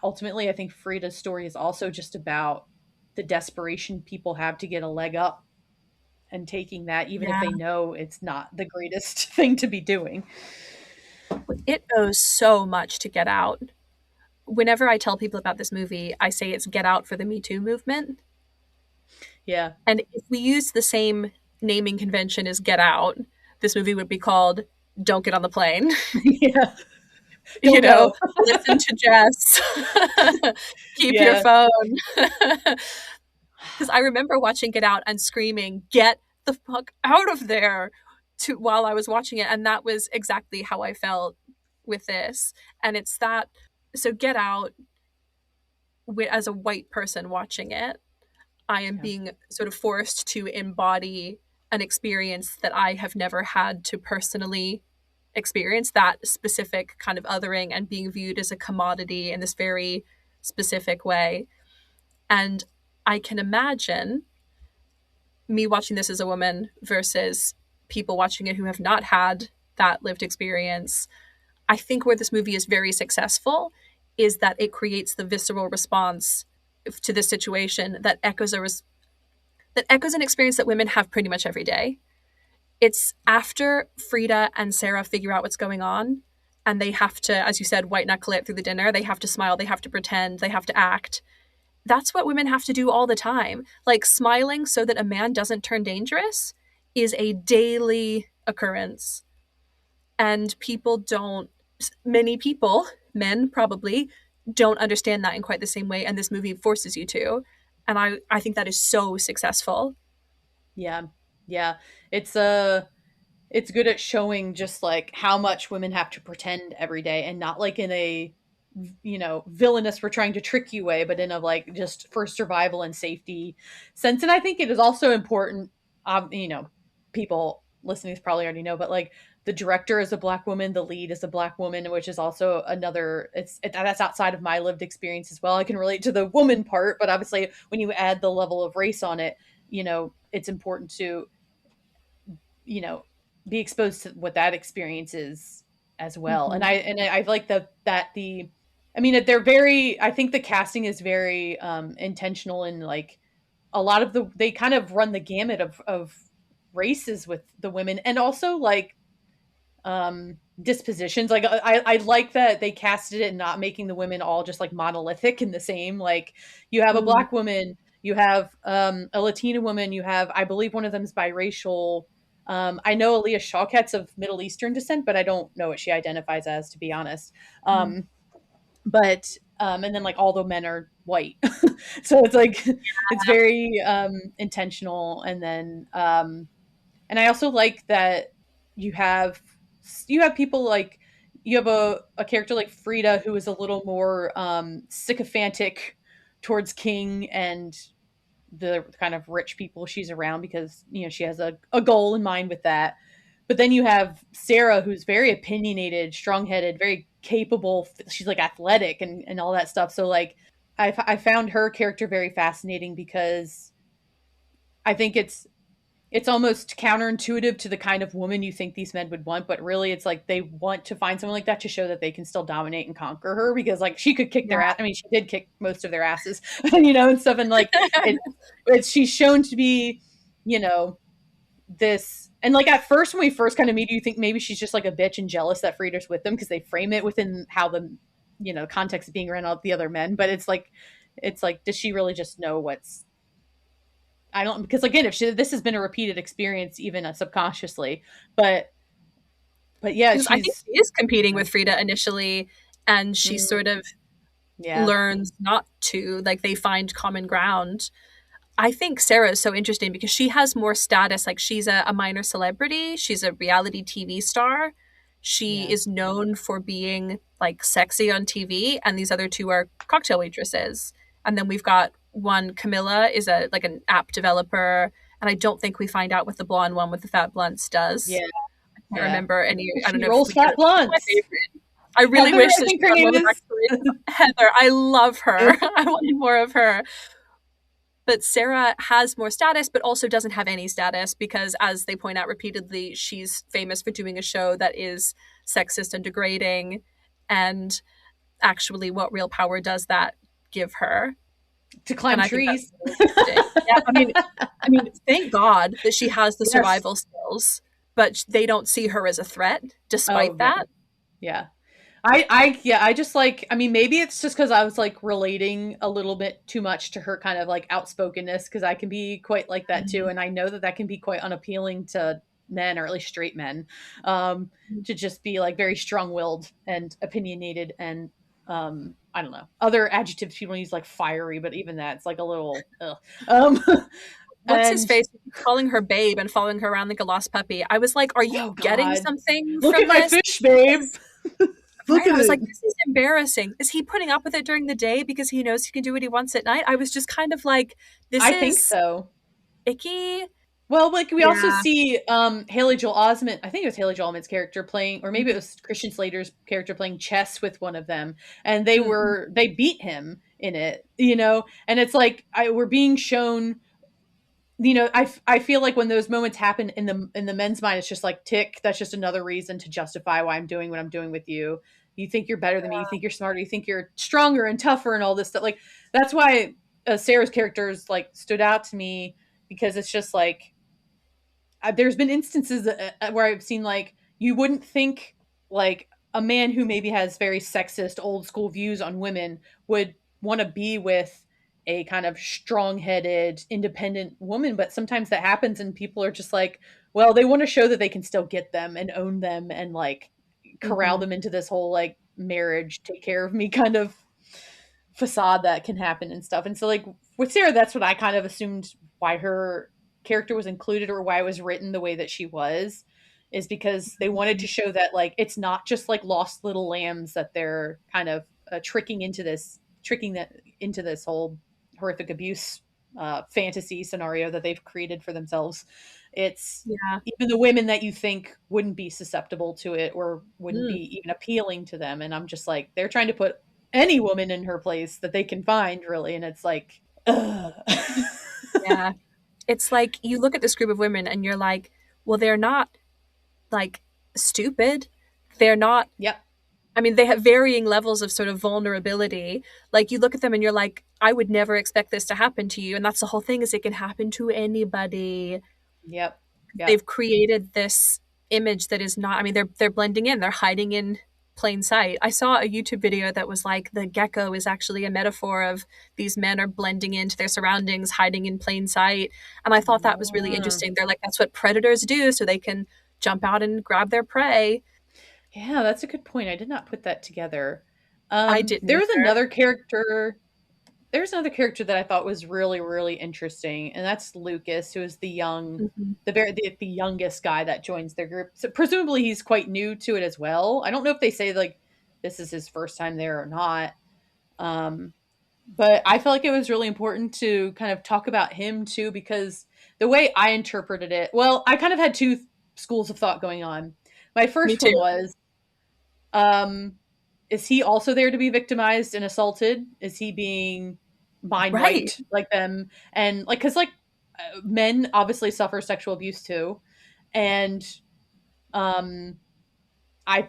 ultimately, I think Frida's story is also just about the desperation people have to get a leg up and taking that, even if Yeah. they know it's not the greatest thing to be doing. It owes so much to Get Out. Whenever I tell people about this movie, I say it's Get Out for the Me Too movement. Yeah. And if we used the same naming convention as Get Out, this movie would be called Don't Get on the Plane. Yeah. You Don't know, go. listen to Jess. Keep your Yeah. phone. Because I remember watching Get Out and screaming, "Get the fuck out of there!" While I was watching it, and that was exactly how I felt with this. And it's that. So Get Out, as a white person watching it, I am Yeah. being sort of forced to embody an experience that I have never had to personally experience, that specific kind of othering and being viewed as a commodity in this very specific way. And I can imagine me watching this as a woman versus people watching it who have not had that lived experience. I think where this movie is very successful is that it creates the visceral response to this situation that echoes an experience that women have pretty much every day. It's after Frida and Sarah figure out what's going on, and they have to, as you said, white knuckle it through the dinner. They have to smile, they have to pretend, they have to act. That's what women have to do all the time. Like, smiling so that a man doesn't turn dangerous is a daily occurrence. And many people, men probably, don't understand that in quite the same way. And this movie forces you to. And I think that is so successful. Yeah. Yeah. It's it's good at showing just like how much women have to pretend every day, and not like in a villainous we're trying to trick you way, but in a like just for survival and safety sense. And I think it is also important, people listening probably already know, but like the director is a Black woman, the lead is a Black woman, which is also another, that's outside of my lived experience as well. I can relate to the woman part, but obviously when you add the level of race on it, it's important to you know be exposed to what that experience is as well. Mhm. And I like that the I mean they're very, I think the casting is very intentional, and like a lot of they kind of run the gamut of races with the women, and also like dispositions. Like I like that they casted it not making the women all just like monolithic and the same. Like you have a Mm. Black woman, you have a Latina woman, you have, I believe one of them is biracial. I know Aaliyah Shawket's of Middle Eastern descent, but I don't know what she identifies as, to be honest. But and then like all the men are white, so it's like it's very intentional. And then and I also like that you have people like you have a character like Frida who is a little more sycophantic towards King and the kind of rich people she's around, because she has a goal in mind with that. But then you have Sarah, who's very opinionated, strong-headed, very capable. She's like athletic and all that stuff. So like I found her character very fascinating, because I think it's almost counterintuitive to the kind of woman you think these men would want, but really it's like they want to find someone like that to show that they can still dominate and conquer her, because like she could kick their ass. I mean, she did kick most of their asses, and stuff. And like she's shown to be, this, and like at first when we first kind of meet, you think maybe she's just like a bitch and jealous that Frida's with them because they frame it within how the context of being around all the other men. But it's like does she really just know what's, I don't, because again, if this has been a repeated experience even subconsciously, but yeah, Because I think she's she is competing with Frida initially, and she Mm, sort of yeah, learns not to. Like, they find common ground. I think Sarah is so interesting because she has more status. Like, she's a minor celebrity. She's a reality TV star. She yeah, is known for being like sexy on TV, and these other two are cocktail waitresses. And then we've got one, Camilla, is a like an app developer, and I don't think we find out what the blonde one with the fat blunts does. yeah, I can't yeah. remember any. I don't She know if rolls we get fat it. She's my blunts. favorite. I really Heather, wish I that think she her got name more of is. Heather. I love her. I wanted more of her. But Sarah has more status, but also doesn't have any status because, as they point out repeatedly, she's famous for doing a show that is sexist and degrading. And actually, what real power does that give her? To And climb I think that's trees. really interesting. Yeah, I mean, thank God that she has the Yes. survival skills, but they don't see her as a threat, Oh despite yeah, that. yeah. I just like, I mean, maybe it's just because I was like relating a little bit too much to her kind of like outspokenness, because I can be quite like that too, and I know that that can be quite unappealing to men, or at least straight men, um, to just be like very strong-willed and opinionated, and I don't know, other adjectives people use like fiery, but even that's like a little ugh. Um, What's his and face calling her babe and following her around like a lost puppy? I was like, are you oh getting god, something look at from my this? fish, babe. Look Right? at I was like, it. this is embarrassing. Is he putting up with it during the day because he knows he can do what he wants at night? I was just kind of like, this I think is so. icky. Well, like we also Yeah. see Haley Joel Osment, I think it was Haley Joel Osment's character playing, or maybe it Mhm. was Christian Slater's character playing chess with one of them, and Mhm. they beat him in it. And it's like we're being shown, I feel like when those moments happen in the men's mind, it's just like tick, that's just another reason to justify why I'm doing what I'm doing with you. You think you're better than me, you think you're smarter, you think you're stronger and tougher and all this stuff. Like that's why Sarah's characters like stood out to me, because it's just like there's been instances where I've seen like you wouldn't think like a man who maybe has very sexist old school views on women would want to be with a kind of strong-headed independent woman, but sometimes that happens and people are just like, well, they want to show that they can still get them and own them and like corral Mhm. them into this whole like marriage take care of me kind of facade that can happen and stuff. And so like with Sarah, that's what I kind of assumed why her character was included, or why it was written the way that she was, is because they wanted to show that like it's not just like lost little lambs that they're kind of tricking that into this whole horrific abuse fantasy scenario that they've created for themselves. It's Yeah. even the women that you think wouldn't be susceptible to it or wouldn't Mm. be even appealing to them, and I'm just like, they're trying to put any woman in her place that they can find, really. And it's like, ugh. Yeah. It's like you look at this group of women and you're like, well, they're not like stupid. They're not, Yep. I mean, they have varying levels of sort of vulnerability. Like you look at them and you're like, I would never expect this to happen to you. And that's the whole thing, is it can happen to anybody. Yep. Yep. They've created this image that is not, I mean, they're blending in, they're hiding in plain sight. I saw a YouTube video that was like the gecko is actually a metaphor of these men are blending into their surroundings, hiding in plain sight. And I thought that was really Mm. interesting. They're like, that's what predators do so they can jump out and grab their prey. Yeah, that's a good point. I did not put that together. I didn't There was either. another character. There's another character that I thought was really, really interesting, and that's Lucas, who is Mhm. the youngest guy that joins their group. So presumably he's quite new to it as well. I don't know if they say like this is his first time there or not. Um, but I felt like it was really important to kind of talk about him too, because the way I interpreted it, well, I kind of had two schools of thought going on. My Me first too. one was, um, is he also there to be victimized and assaulted? Is he being mind Right. wiped like them? And like, because like men obviously suffer sexual abuse too, and um,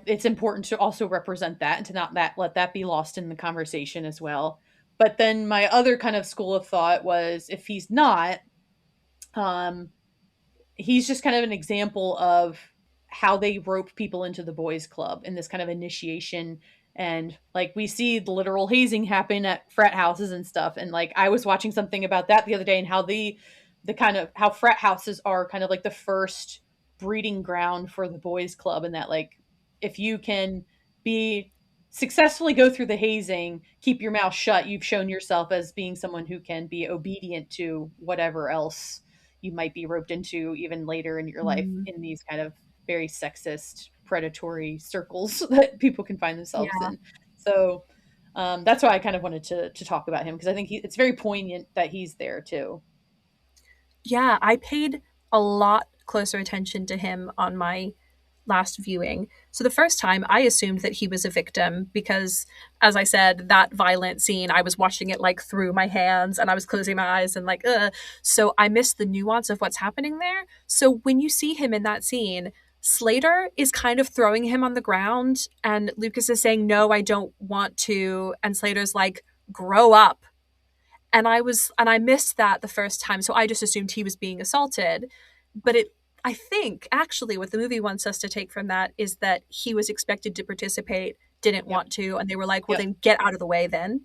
it's important to also represent that and to not let that be lost in the conversation as well. But then my other kind of school of thought was, if he's not, um, he's just kind of an example of how they rope people into the boys club in this kind of initiation. And like we see the literal hazing happen at frat houses and stuff. And like I was watching something about that the other day, and how the kind of how frat houses are kind of like the first breeding ground for the boys club, and that like if you can be successfully go through the hazing, keep your mouth shut, you've shown yourself as being someone who can be obedient to whatever else you might be roped into even later in your life, Mm. in these kind of very sexist, predatory circles that people can find themselves Yeah. in. So that's why I kind of wanted to talk about him, because I think it's very poignant that he's there too. Yeah, I paid a lot closer attention to him on my last viewing. So the first time I assumed that he was a victim because, as I said, that violent scene, I was watching it like through my hands and I was closing my eyes and like, ugh. So I missed the nuance of what's happening there. So when you see him in that scene, Slater is kind of throwing him on the ground and Lucas is saying, no, I don't want to. And Slater's like, grow up. And I missed that the first time, so I just assumed he was being assaulted. But it I think actually what the movie wants us to take from that is that he was expected to participate, didn't Yep. want to, and they were like, well, Yep. then get out of the way then.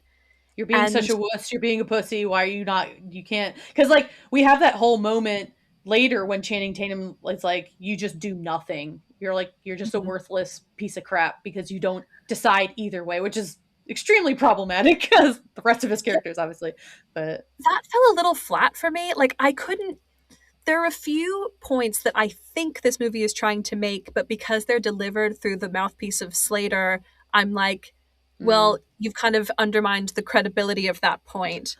You're being And such a wuss. You're being a pussy. Why are you not? You can't. Because like we have that whole moment later when Channing Tatum is like, "You just do nothing. You're like you're just a worthless piece of crap because you don't decide either way," which is extremely problematic because the rest of his characters, obviously. But that fell a little flat for me. Like I couldn't there are a few points that I think this movie is trying to make, but because they're delivered through the mouthpiece of Slater, I'm like, well, you've kind of undermined the credibility of that point.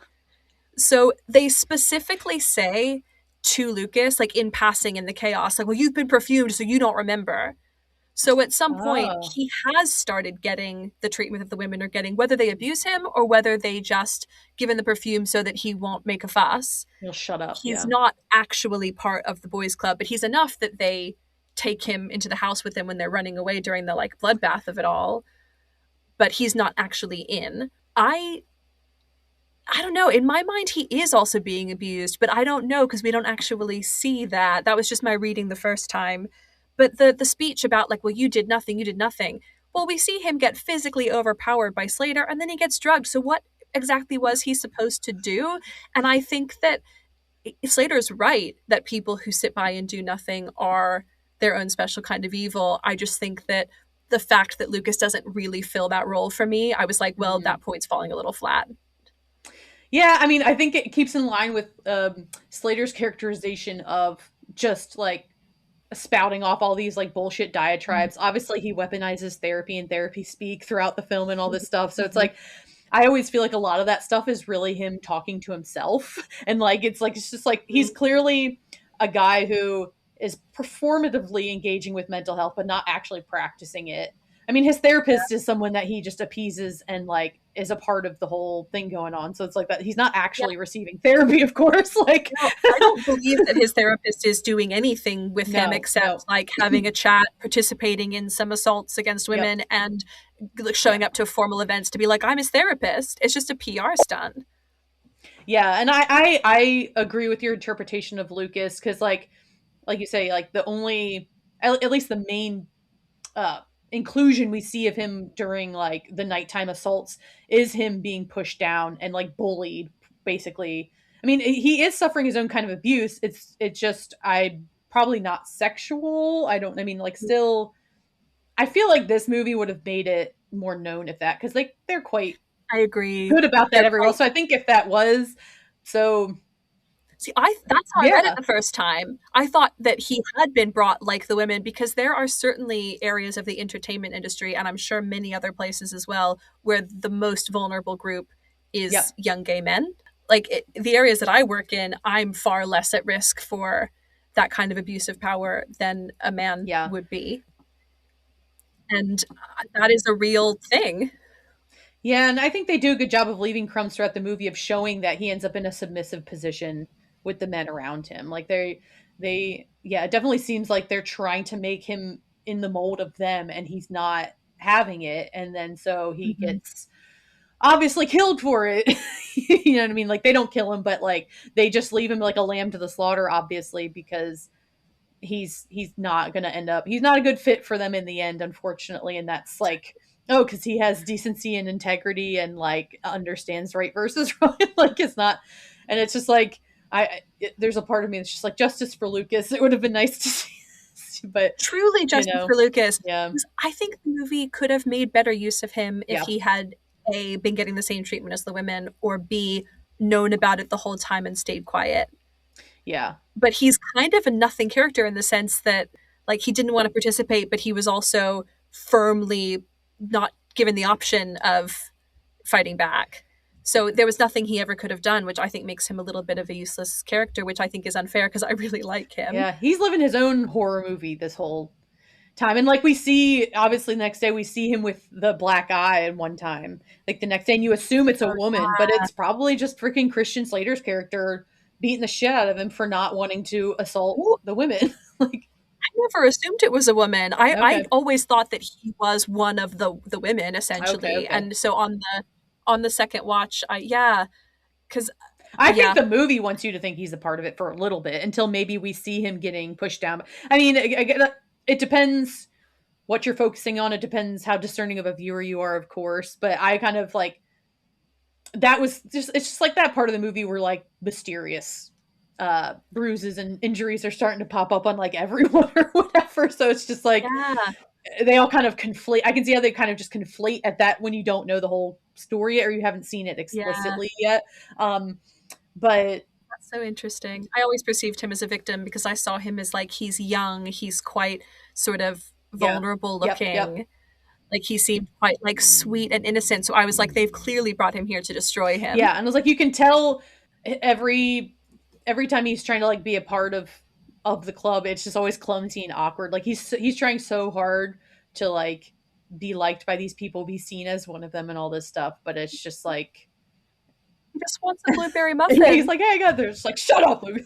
So they specifically say to Lucas, like in passing in the chaos, like, well, you've been perfumed, so you don't remember. So at some point, oh, he has started getting the treatment that the women are getting, whether they abuse him or whether they just give him the perfume so that he won't make a fuss. you'll shut up. He's Yeah. not actually part of the boys' club, but he's enough that they take him into the house with them when they're running away during the like bloodbath of it all. But he's not actually in. I don't know. In my mind, he is also being abused, but I don't know because we don't actually see that. That was just my reading the first time. But the speech about like, well, you did nothing, you did nothing. Well, we see him get physically overpowered by Slater, and then he gets drugged. So what exactly was he supposed to do? And I think that Slater's right that people who sit by and do nothing are their own special kind of evil. I just think that the fact that Lucas doesn't really fill that role for me, I was like, well, that point's falling a little flat. Yeah, I mean, I think it keeps in line with Slater's characterization of just like spouting off all these like bullshit diatribes. Obviously, he weaponizes therapy and therapy speak throughout the film and all this stuff. So it's like I always feel like a lot of that stuff is really him talking to himself, and like it's just like he's clearly a guy who is performatively engaging with mental health, but not actually practicing it. I mean, his therapist is someone that he just appeases and like is a part of the whole thing going on. So it's like that he's not actually receiving therapy, of course. Like, No, I don't believe that his therapist is doing anything with him No, except like having a chat, participating in some assaults against women, and showing up to formal events to be like, I'm his therapist. It's just a PR stunt. yeah, and I agree with your interpretation of Lucas because like you say, like the only at least the main uh inclusion we see of him during like the nighttime assaults is him being pushed down and like bullied, basically. I mean, he is suffering his own kind of abuse. It's just I probably not sexual. I mean, like still I feel like this movie would have made it more known if that, because like they're quite I agree. good about that They're everywhere. quite- So I think if that was so, See, that's how I read yeah, it the first time. I thought that he had been brought like the women because there are certainly areas of the entertainment industry, and I'm sure many other places as well, where the most vulnerable group is Yep. young gay men. Like the areas that I work in, I'm far less at risk for that kind of abuse of power than a man Yeah. would be. And that is a real thing. Yeah, and I think they do a good job of leaving crumbs throughout the movie of showing that he ends up in a submissive position with the men around him. Like yeah, it definitely seems like they're trying to make him in the mold of them, and he's not having it, and then so he gets obviously killed for it. You know what I mean? Like they don't kill him, but like they just leave him like a lamb to the slaughter, obviously, because he's not gonna end up, he's not a good fit for them in the end, unfortunately. And that's like, oh, because he has decency and integrity and like understands right versus wrong. Like it's not, and it's just like there's a part of me that's just like justice for Lucas. It would have been nice to see, but Truly justice for Lucas. yeah, I think the movie could have made better use of him if Yeah. he had A, been getting the same treatment as the women, or B, known about it the whole time and stayed quiet. yeah, But he's kind of a nothing character in the sense that, like, he didn't want to participate, but he was also firmly not given the option of fighting back. So there was nothing he ever could have done, which I think makes him a little bit of a useless character, which I think is unfair because I really like him. yeah. He's living his own horror movie this whole time. And like we see, obviously, the next day we see him with the black eye at one time. Like the next day, and you assume it's a woman, but it's probably just freaking Christian Slater's character beating the shit out of him for not wanting to assault the women. Like, I never assumed it was a woman. I Okay. always thought that he was one of the women, essentially. Okay. And so on the second watch, because I think the movie wants you to think he's a part of it for a little bit until maybe we see him getting pushed down. I mean, it depends what you're focusing on. It depends how discerning of a viewer you are, of course. But I kind of like, that was just, it's just like that part of the movie where like mysterious bruises and injuries are starting to pop up on like everyone or whatever. So it's just like, they all kind of conflate. I can see how they kind of just conflate at that when you don't know the whole story yet, or you haven't seen it explicitly yet. But that's so interesting. I always perceived him as a victim because I saw him as like, he's young, he's quite sort of vulnerable looking. Yep. Like he seemed quite like sweet and innocent. So I was like, they've clearly brought him here to destroy him. Yeah, and I was like, you can tell every time he's trying to like be a part of the club, it's just always clumsy and awkward. Like he's trying so hard to like be liked by these people, be seen as one of them, and all this stuff. But it's just like, he just wants a blueberry muffin. Yeah, he's like, hey, I got there. Just like, shut up, Luke.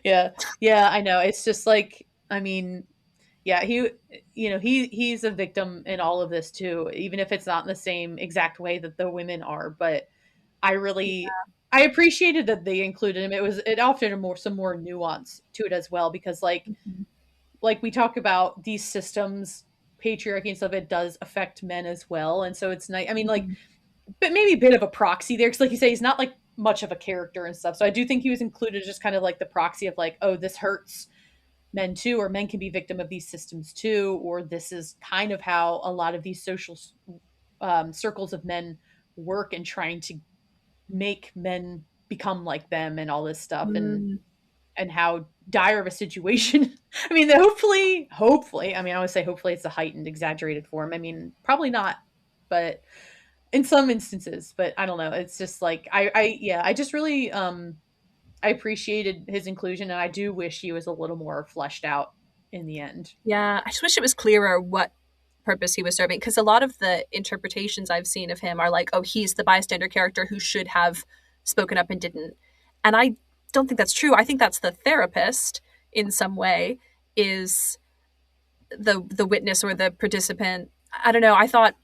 Yeah, I know. It's just like, I mean, yeah, he's a victim in all of this too, even if it's not in the same exact way that the women are. But I really, I appreciated that they included him. It offered some more nuance to it as well, because like we talk about these systems, patriarchy and stuff, it does affect men as well. And so it's nice. I mean, like, but maybe a bit of a proxy there, because like you say, he's not like much of a character and stuff. So I do think he was included just kind of like the proxy of like, oh, this hurts men too, or men can be victim of these systems too, or this is kind of how a lot of these social circles of men work, and trying to make men become like them and all this stuff. And how dire of a situation. I mean, hopefully, I mean, I always say hopefully it's a heightened, exaggerated form. I mean, probably not, but in some instances. But I don't know. It's just like, I just really, I appreciated his inclusion, and I do wish he was a little more fleshed out in the end. Yeah, I just wish it was clearer what purpose he was serving, because a lot of the interpretations I've seen of him are like, oh, he's the bystander character who should have spoken up and didn't. And I don't think that's true. I think that's the therapist in some way, is the witness or the participant. I don't know. I thought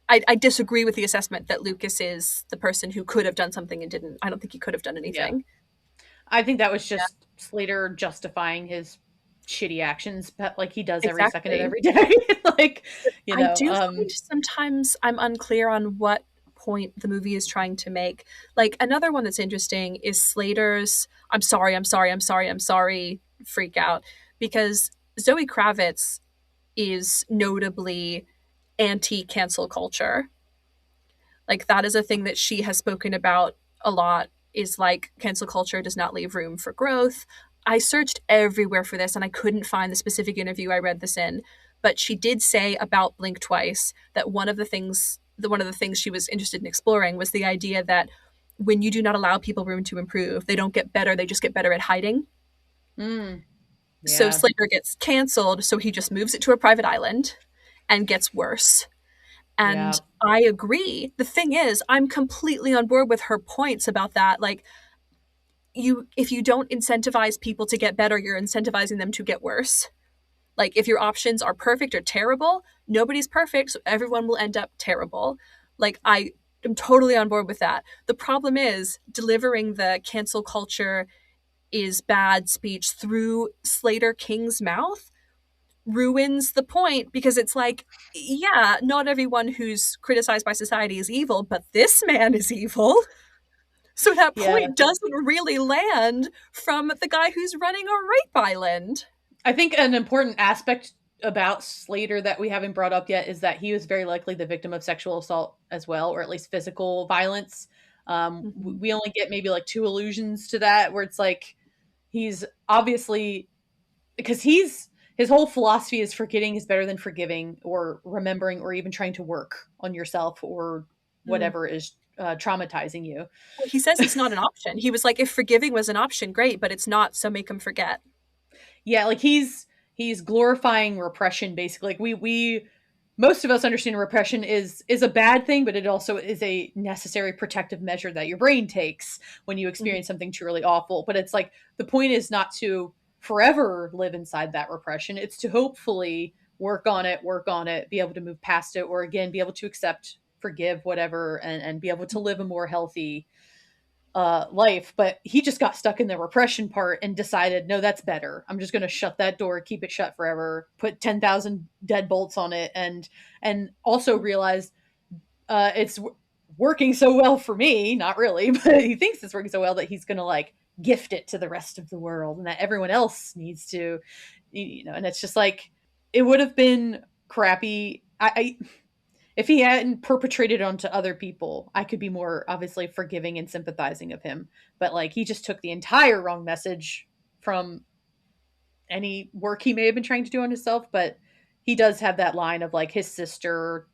I disagree with the assessment that Lucas is the person who could have done something and didn't. I don't think he could have done anything. Yeah. I think that was just Slater justifying his shitty actions, but like he does every second of every day. Like, you know, I do find sometimes I'm unclear on what point the movie is trying to make. Like, another one that's interesting is Slater's I'm sorry freak out, because Zoe Kravitz is notably anti-cancel culture. Like, that is a thing that she has spoken about a lot, is like, cancel culture does not leave room for growth. I searched everywhere for this and I couldn't find the specific interview I read this in, but she did say about Blink Twice that one of the things she was interested in exploring was the idea that when you do not allow people room to improve, they don't get better, they just get better at hiding. Yeah. So Slater gets canceled, so he just moves it to a private island and gets worse. And I agree. The thing is, I'm completely on board with her points about that. Like, if you don't incentivize people to get better, you're incentivizing them to get worse. Like, if your options are perfect or terrible, nobody's perfect, so everyone will end up terrible. Like, I am totally on board with that. The problem is delivering the cancel culture is bad speech through Slater King's mouth ruins the point, because it's like, yeah, not everyone who's criticized by society is evil, but this man is evil. So that Yeah. point doesn't really land from the guy who's running a rape island. I think an important aspect about Slater that we haven't brought up yet is that he was very likely the victim of sexual assault as well, or at least physical violence. We only get maybe like 2 allusions to that, where it's like he's obviously, because his whole philosophy is forgetting is better than forgiving, or remembering, or even trying to work on yourself, or whatever is traumatizing you. Well, he says it's not an option. He was like, if forgiving was an option, great, but it's not, so make him forget. Yeah, like he's glorifying repression, basically. Like we most of us understand repression is a bad thing, but it also is a necessary protective measure that your brain takes when you experience something truly awful. But it's like, the point is not to forever live inside that repression. It's to hopefully work on it, be able to move past it, or again, be able to accept, forgive, whatever, and be able to live a more healthy life. But he just got stuck in the repression part and decided, no, that's better. I'm just going to shut that door, keep it shut forever, put 10,000 deadbolts on it, and also realize it's working so well for me. Not really, but he thinks it's working so well that he's going to like gift it to the rest of the world, and that everyone else needs to, and it's just like, it would have been crappy. I if he hadn't perpetrated onto other people, I could be more obviously forgiving and sympathizing of him. But like, he just took the entire wrong message from any work he may have been trying to do on himself. But he does have that line of like, his sister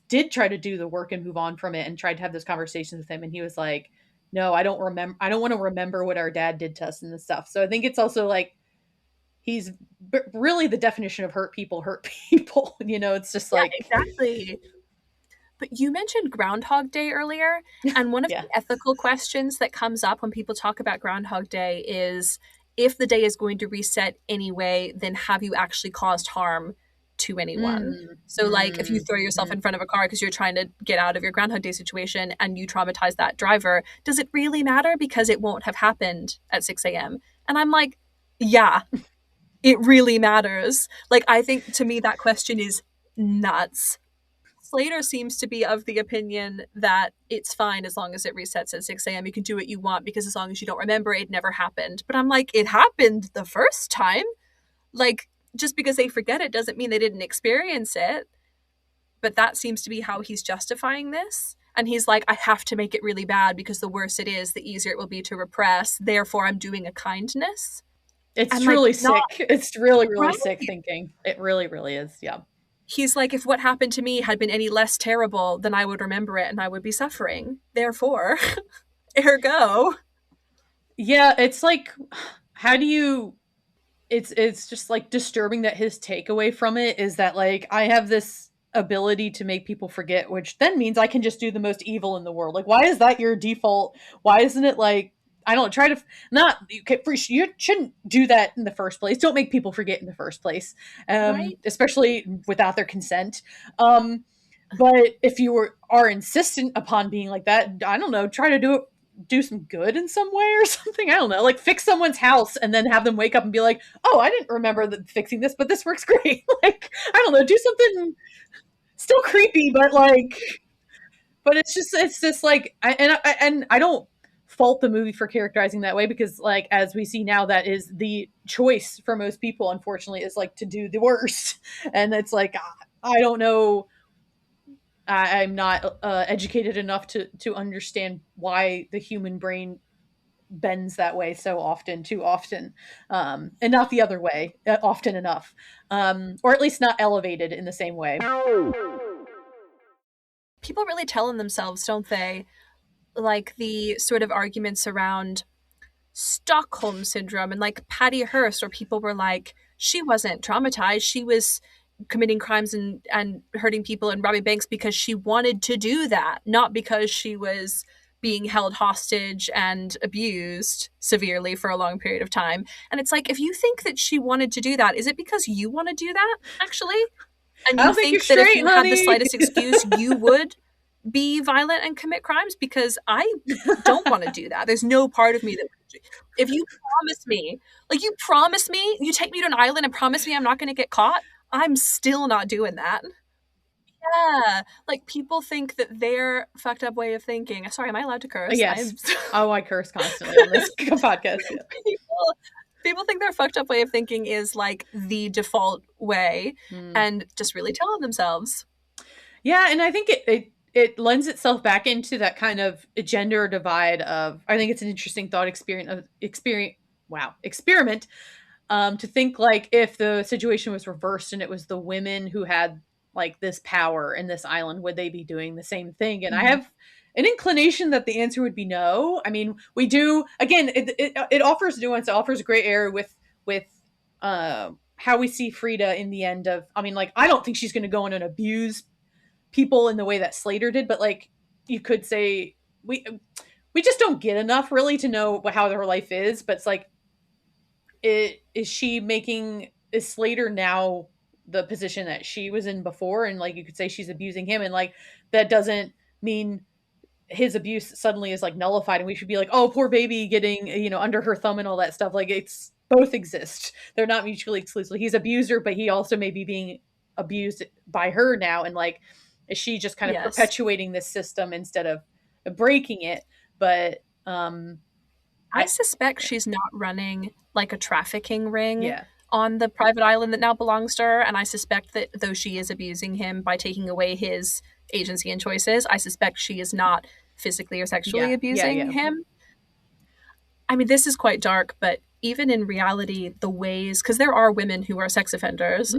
did try to do the work and move on from it, and tried to have those conversations with him, and he was like, no, I don't want to remember what our dad did to us and this stuff. So I think it's also like, he's really the definition of hurt people. It's just like, exactly. But you mentioned Groundhog Day earlier, and one of the ethical questions that comes up when people talk about Groundhog Day is, if the day is going to reset anyway, then have you actually caused harm to anyone? So like, if you throw yourself in front of a car because you're trying to get out of your Groundhog Day situation and you traumatize that driver, does it really matter, because it won't have happened at 6 a.m.? And I'm like, yeah, it really matters. Like, I think, to me, that question is nuts. Slater seems to be of the opinion that it's fine as long as it resets at 6 a.m. You can do what you want, because as long as you don't remember, it never happened. But I'm like, it happened the first time. Like, just because they forget it doesn't mean they didn't experience it. But that seems to be how he's justifying this. And he's like, I have to make it really bad, because the worse it is, the easier it will be to repress. Therefore, I'm doing a kindness. It's truly sick. It's really, really sick thinking. It really, really is. Yeah. He's like, if what happened to me had been any less terrible, then I would remember it and I would be suffering. Therefore, ergo. Yeah, it's like, how do you... It's just like disturbing that his takeaway from it is that like, I have this ability to make people forget, which then means I can just do the most evil in the world. Like, why is that your default? Why isn't it like, I don't try to you shouldn't do that in the first place. Don't make people forget in the first place, right? Especially without their consent. But if you are insistent upon being like that, I don't know, try to do some good in some way or something. I don't know, like fix someone's house and then have them wake up and be like, oh, I didn't remember fixing this, but this works great. Like, I don't know, do something still creepy, but like, but it's just like, I don't fault the movie for characterizing that way, because like, as we see now, that is the choice for most people, unfortunately, is like to do the worst. And it's like, I don't know, I'm not educated enough to understand why the human brain bends that way so often, too often, and not the other way often enough, or at least not elevated in the same way. People really tell on themselves, don't they? Like the sort of arguments around Stockholm syndrome and like Patty Hearst, where people were like, she wasn't traumatized, she was committing crimes and hurting people and robbing banks because she wanted to do that, not because she was being held hostage and abused severely for a long period of time. And it's like, if you think that she wanted to do that, is it because you want to do that, actually? And you think that if you had the slightest excuse, you would be violent and commit crimes? Because I don't want to do that. There's no part of me that, if you promise me. Like, you promise me, you take me to an island and promise me I'm not going to get caught. I'm still not doing that. Yeah. Like, people think that their fucked up way of thinking. Sorry, am I allowed to curse? Yes. Oh, I curse constantly on this podcast. Yeah. People think their fucked up way of thinking is like the default way, Mm. and just really telling themselves. Yeah, and I think it lends itself back into that kind of gender divide of, I think it's an interesting thought experiment to think like if the situation was reversed and it was the women who had like this power in this island, would they be doing the same thing? And I have an inclination that the answer would be no. I mean, we do, again, it offers nuance, it offers gray area with how we see Frida in the end of, I mean, like, I don't think she's going to go in and abuse people in the way that Slater did, but like, you could say we just don't get enough really to know how her life is. But it's like, is Slater now the position that she was in before? And like, you could say she's abusing him, and like, that doesn't mean his abuse suddenly is like nullified and we should be like, oh, poor baby getting, under her thumb and all that stuff. Like, it's both exist. They're not mutually exclusive. He's abused her, but he also may be being abused by her now. And like, is she just kind of perpetuating this system instead of breaking it? But I suspect she's not running like a trafficking ring on the private island that now belongs to her. And I suspect that though she is abusing him by taking away his agency and choices, I suspect she is not physically or sexually abusing him. I mean, this is quite dark, but even in reality, the ways, because there are women who are sex offenders,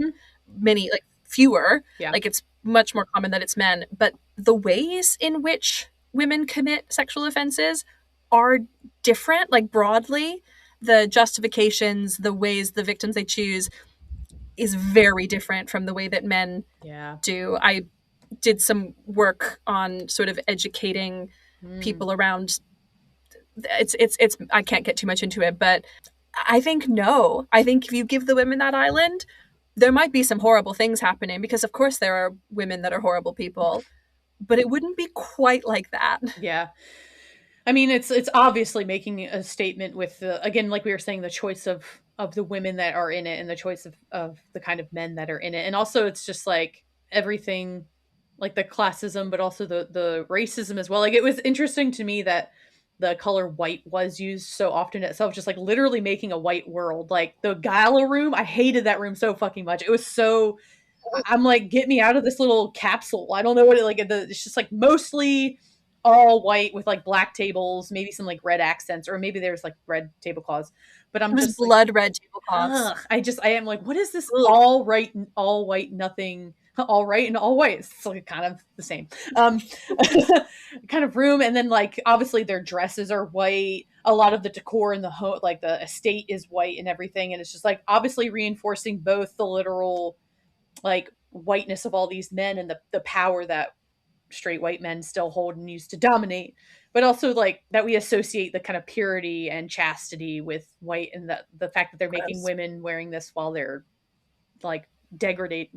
many, like fewer, like it's much more common that it's men, but the ways in which women commit sexual offenses are different, like broadly. The justifications, the ways, the victims they choose is very different from the way that men do. I did some work on sort of educating people around it's I can't get too much into it, but I think no. I think if you give the women that island, there might be some horrible things happening, because of course there are women that are horrible people, but it wouldn't be quite like that. Yeah. I mean, it's obviously making a statement with again, like we were saying, the choice of the women that are in it and the choice of the kind of men that are in it. And also it's just like everything, like the classism, but also the racism as well. Like, it was interesting to me that the color white was used so often itself, just like literally making a white world. Like the gala room, I hated that room so fucking much. It was so, I'm like, get me out of this little capsule. I don't know what it's just like mostly all white with like black tables, maybe some like red accents, or maybe there's like red tablecloths. But I'm just blood red tablecloths. I am like, what is this all white, nothing, all right and all white? It's like kind of the same kind of room. And then like obviously their dresses are white. A lot of the decor in the like the estate is white and everything. And it's just like obviously reinforcing both the literal like whiteness of all these men and the power that straight white men still hold and use to dominate, but also like that we associate the kind of purity and chastity with white, and the fact that they're making women wearing this while they're like denigrating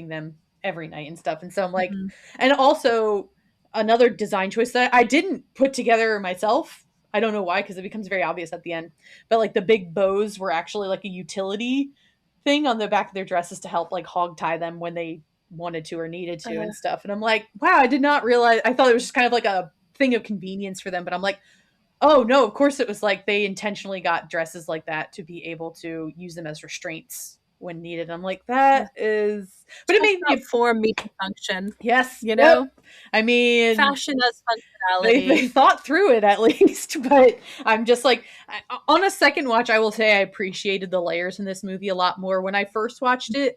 them every night and stuff. And so I'm like, and also another design choice that I didn't put together myself, I don't know why, because it becomes very obvious at the end, but like the big bows were actually like a utility thing on the back of their dresses to help like hog tie them when they wanted to or needed to and stuff. And I'm like, wow, I did not realize, I thought it was just kind of like a thing of convenience for them, but I'm like, oh no, of course it was like they intentionally got dresses like that to be able to use them as restraints when needed. I'm like, that is, but it made me form meeting function. Yes, you know, yep. I mean, fashion as functionality. They thought through it at least, but I'm just like, on a second watch, I will say I appreciated the layers in this movie a lot more. When I first watched it,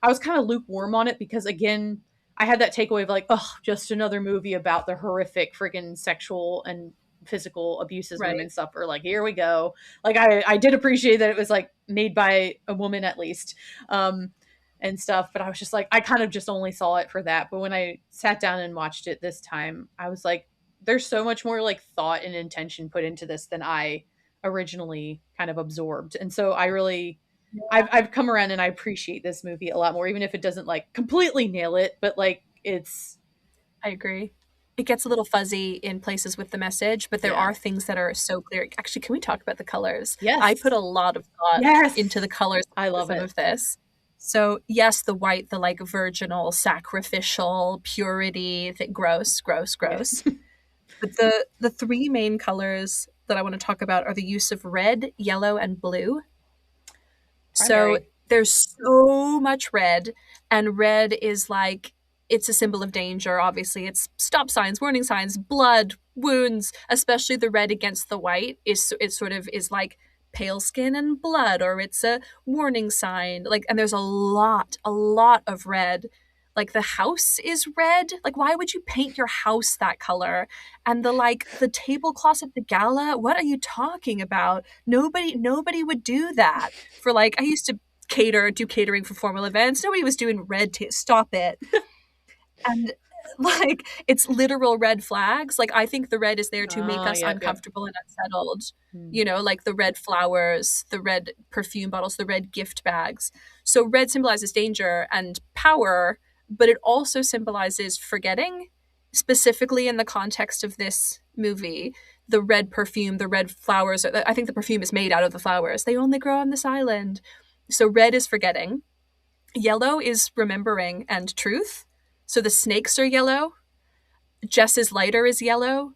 I was kind of lukewarm on it because, again, I had that takeaway of like, oh, just another movie about the horrific freaking sexual and physical abuses women suffer. Like, here we go. Like, I did appreciate that it was like made by a woman at least, and stuff. But I was just like, I kind of just only saw it for that. But when I sat down and watched it this time, I was like, there's so much more like thought and intention put into this than I originally kind of absorbed. And so I really... Yeah. I've come around and I appreciate this movie a lot more, even if it doesn't like completely nail it, but like it's... I agree. it gets a little fuzzy in places with the message, but there Yeah. are things that are so clear. Actually, can we talk about the colors? Yes. I put a lot of thought Yes. into the colors I love some it. of this. So yes, the white, the like virginal, sacrificial, purity, gross. But the three main colors that I want to talk about are the use of red, yellow, and blue. Primary. So there's so much red, and red is like, it's a symbol of danger, obviously. It's stop signs, warning signs, blood, wounds, especially the red against the white is it sort of is like pale skin and blood, or it's a warning sign. Like, and there's a lot of red. Like the house is red. Like, why would you paint your house that color? And the tablecloths at the gala, what are you talking about? Nobody would do that. For like, I used to do catering for formal events. Nobody was doing red. Stop it. And like, it's literal red flags. Like, I think the red is there to make us uncomfortable and unsettled. You know, like the red flowers, the red perfume bottles, the red gift bags. So red symbolizes danger and power, but it also symbolizes forgetting, specifically in the context of this movie. The red perfume, the red flowers, I think the perfume is made out of the flowers. They only grow on this island. So red is forgetting. Yellow is remembering and truth. So the snakes are yellow. Jess's lighter is yellow.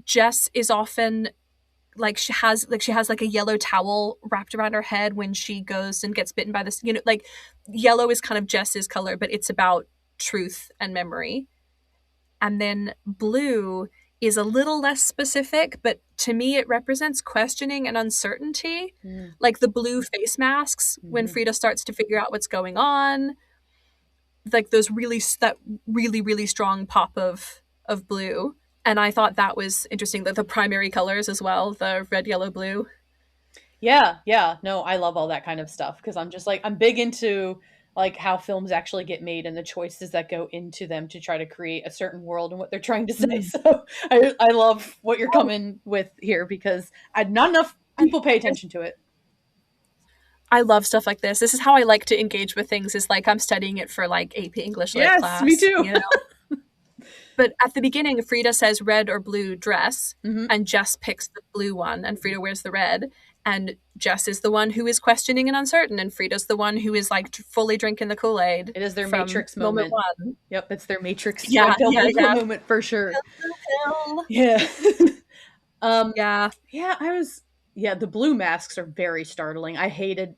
Jess is often like she has like a yellow towel wrapped around her head when she goes and gets bitten by this. You know, like yellow is kind of Jess's color, but it's about truth and memory. And then blue is a little less specific, but to me it represents questioning and uncertainty. Like the blue face masks when Frida starts to figure out what's going on. Like those really strong pop of blue. And I thought that was interesting, that the primary colors as well, the red, yellow, blue. Yeah. No, I love all that kind of stuff because I'm just like, I'm big into like how films actually get made and the choices that go into them to try to create a certain world and what they're trying to say. So I love what you're coming with here because not enough people pay attention to it. I love stuff like this. This is how I like to engage with things, is like I'm studying it for like AP English lit class. Yes, me too. You know? But at the beginning, Frida says red or blue dress, and Jess picks the blue one, and Frida wears the red. And Jess is the one who is questioning and uncertain, and Frida's the one who is like fully drinking the Kool-Aid. It is their Matrix moment. One. Yep, it's their Matrix moment for sure. Yeah. The blue masks are very startling.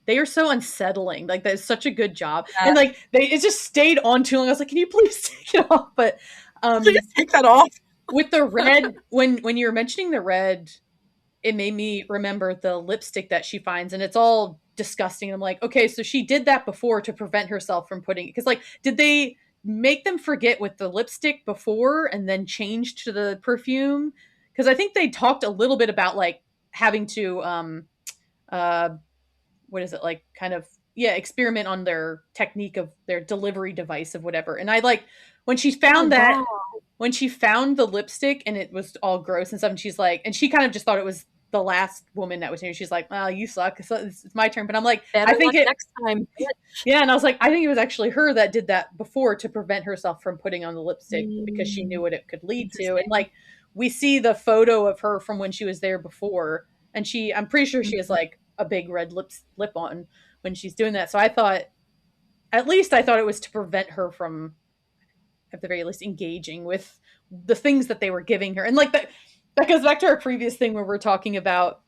They are so unsettling. Like, that's such a good job. And like it just stayed on too long. I was like, can you please take it off? But please take that off. With the red, when you were mentioning the red, it made me remember the lipstick that she finds, and it's all disgusting. I'm like, okay, so she did that before to prevent herself from putting it. Because like, did they make them forget with the lipstick before and then change to the perfume? Because I think they talked a little bit about like having to what is it, like kind of experiment on their technique of their delivery device of whatever. And I like when she found when she found the lipstick and it was all gross and stuff, and she's like, and she kind of just thought it was the last woman that was here. She's like, "Oh, you suck. So it's my turn." But I'm like, I think next time. Yeah, and I was like, I think it was actually her that did that before to prevent herself from putting on the lipstick because she knew what it could lead to. And like, we see the photo of her from when she was there before, and I'm pretty sure she has like a big red lip on when she's doing that. So I thought it was to prevent her from, at the very least, engaging with the things that they were giving her. And like that goes back to our previous thing where we're talking about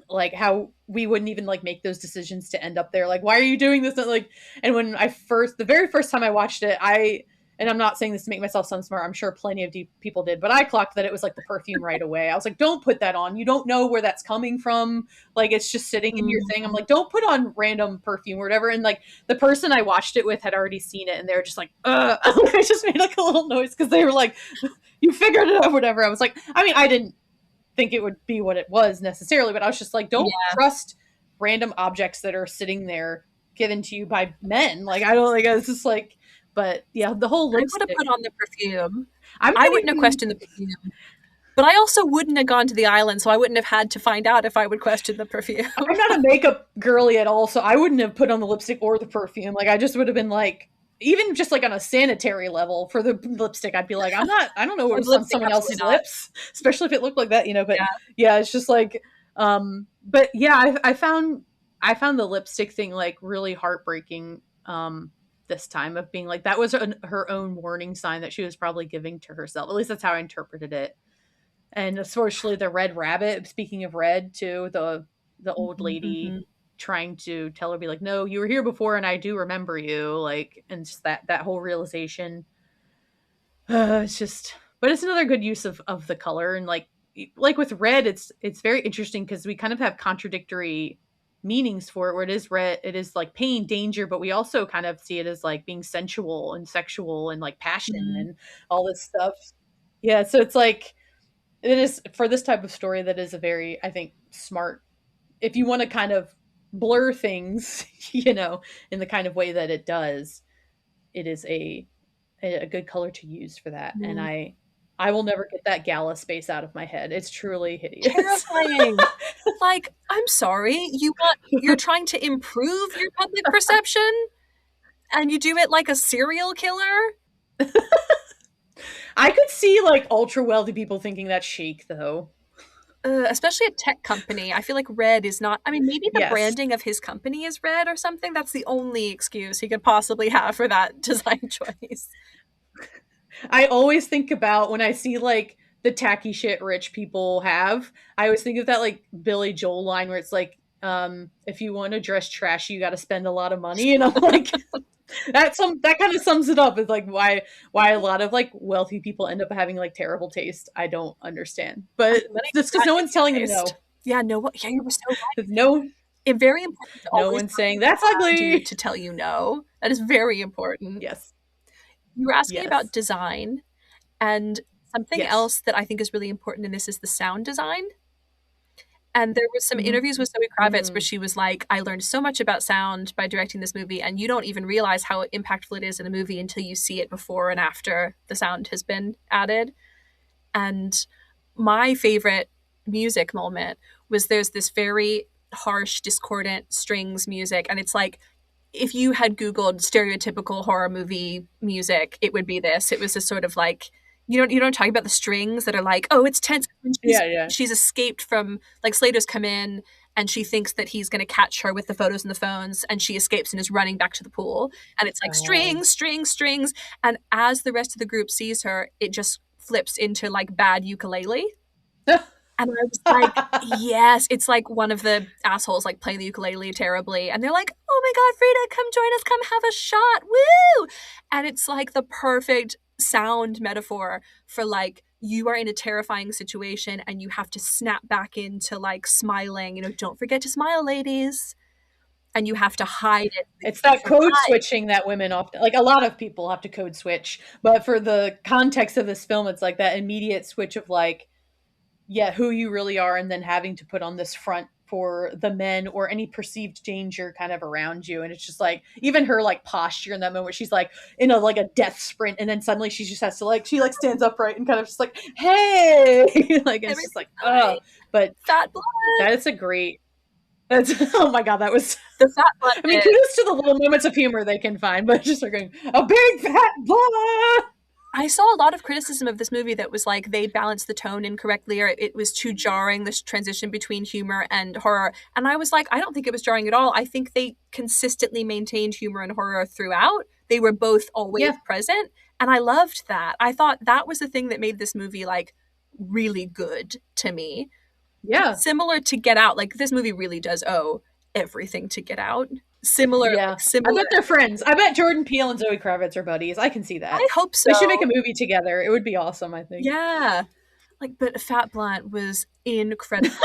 like how we wouldn't even like make those decisions to end up there. Like, why are you doing this? And like, and when the very first time I watched it, and I'm not saying this to make myself sound smart, I'm sure plenty of people did, but I clocked that it was like the perfume right away. I was like, don't put that on. You don't know where that's coming from. Like, it's just sitting in your thing. I'm like, don't put on random perfume or whatever. And like, the person I watched it with had already seen it, and they were just like, I just made like a little noise because they were like, you figured it out, whatever. I was like, I mean, I didn't think it would be what it was necessarily, but I was just like, don't trust random objects that are sitting there given to you by men. Like, I don't like, it's just like, but yeah, the whole lipstick. I would have put on the perfume. I wouldn't have questioned the perfume. But I also wouldn't have gone to the island, so I wouldn't have had to find out if I would question the perfume. I'm not a makeup girly at all, so I wouldn't have put on the lipstick or the perfume. Like, I just would have been like, even just like on a sanitary level for the lipstick, I'd be like, I don't know For what's the on lipstick, someone else's absolutely not. lips, especially if it looked like that, but Yeah. yeah, it's just like, but yeah, I found the lipstick thing like really heartbreaking, this time, of being like, that was her own warning sign that she was probably giving to herself. At least that's how I interpreted it. And especially the red rabbit, speaking of red too, the old lady Mm-hmm. trying to tell her, be like, no, you were here before and I do remember you, like, and just that whole realization. It's just, but it's another good use of the color. And like with red, it's very interesting because we kind of have contradictory meanings for it, where it is red, it is like pain, danger, but we also kind of see it as like being sensual and sexual and like passion Mm-hmm. and all this stuff. Yeah, so it's like, it is, for this type of story, that is a very, I think, smart, if you want to kind of blur things, in the kind of way that it does, it is a good color to use for that. And Mm. I will never get that gala space out of my head. It's truly hideous. Terrifying. Like, I'm sorry, you're trying to improve your public perception, and you do it like a serial killer? I could see like ultra wealthy people thinking that's chic, though. Especially a tech company. I feel like red is not. I mean, maybe the Yes. branding of his company is red or something. That's the only excuse he could possibly have for that design choice. I always think about, when I see like the tacky shit rich people have, I always think of that like Billy Joel line where it's like, if you want to dress trashy, you got to spend a lot of money. And I'm like, that kind of sums it up. It's like why a lot of like wealthy people end up having like terrible taste. I don't understand, but just because no one's telling them no. Yeah, no. Yeah, you were so right. No, It's very important to no always one's saying that's ugly to tell you no. That is very important. Yes. You were asking Yes. about design, and something Yes. else that I think is really important in this is the sound design. And there was some interviews with Zoe Kravitz where she was like, I learned so much about sound by directing this movie, and you don't even realize how impactful it is in a movie until you see it before and after the sound has been added. And my favorite music moment was, there's this very harsh, discordant strings music, and it's like, if you had Googled stereotypical horror movie music, it would be this. It was this sort of like, you don't talk about the strings that are like, oh, it's tense. She's escaped from, like, Slater's come in and she thinks that he's going to catch her with the photos and the phones, and she escapes and is running back to the pool. And it's like strings, strings, strings. And as the rest of the group sees her, it just flips into like bad ukulele. And I was like, yes, it's like one of the assholes like playing the ukulele terribly. And they're like, oh my God, Frida, come join us, come have a shot, woo! And it's like the perfect sound metaphor for like, you are in a terrifying situation and you have to snap back into like smiling, don't forget to smile, ladies. And you have to hide it. It's that code switching that women often, like a lot of people have to code switch. But for the context of this film, it's like that immediate switch of like, yeah, who you really are, and then having to put on this front for the men or any perceived danger kind of around you. And it's just like, even her like posture in that moment where she's like in a death sprint, and then suddenly she just has to like, she like stands upright and kind of just like, hey, like, it's just like, oh, but fat blood. That is a great, that's, oh my God, that was the fat blood. I mean, kudos to the little moments of humor they can find, but just like going, a big fat blood. I saw a lot of criticism of this movie that was like, they balanced the tone incorrectly, or it was too jarring, this transition between humor and horror. And I was like, I don't think it was jarring at all. I think they consistently maintained humor and horror throughout. They were both always present. And I loved that. I thought that was the thing that made this movie like really good to me. Yeah. Similar to Get Out. Like, this movie really does owe everything to Get Out. Similar. I bet they're friends. I bet Jordan Peele and Zoe Kravitz are buddies. I can see that. I hope so. They should make a movie together. It would be awesome, I think. Yeah. Like, but Fat Blunt was incredible.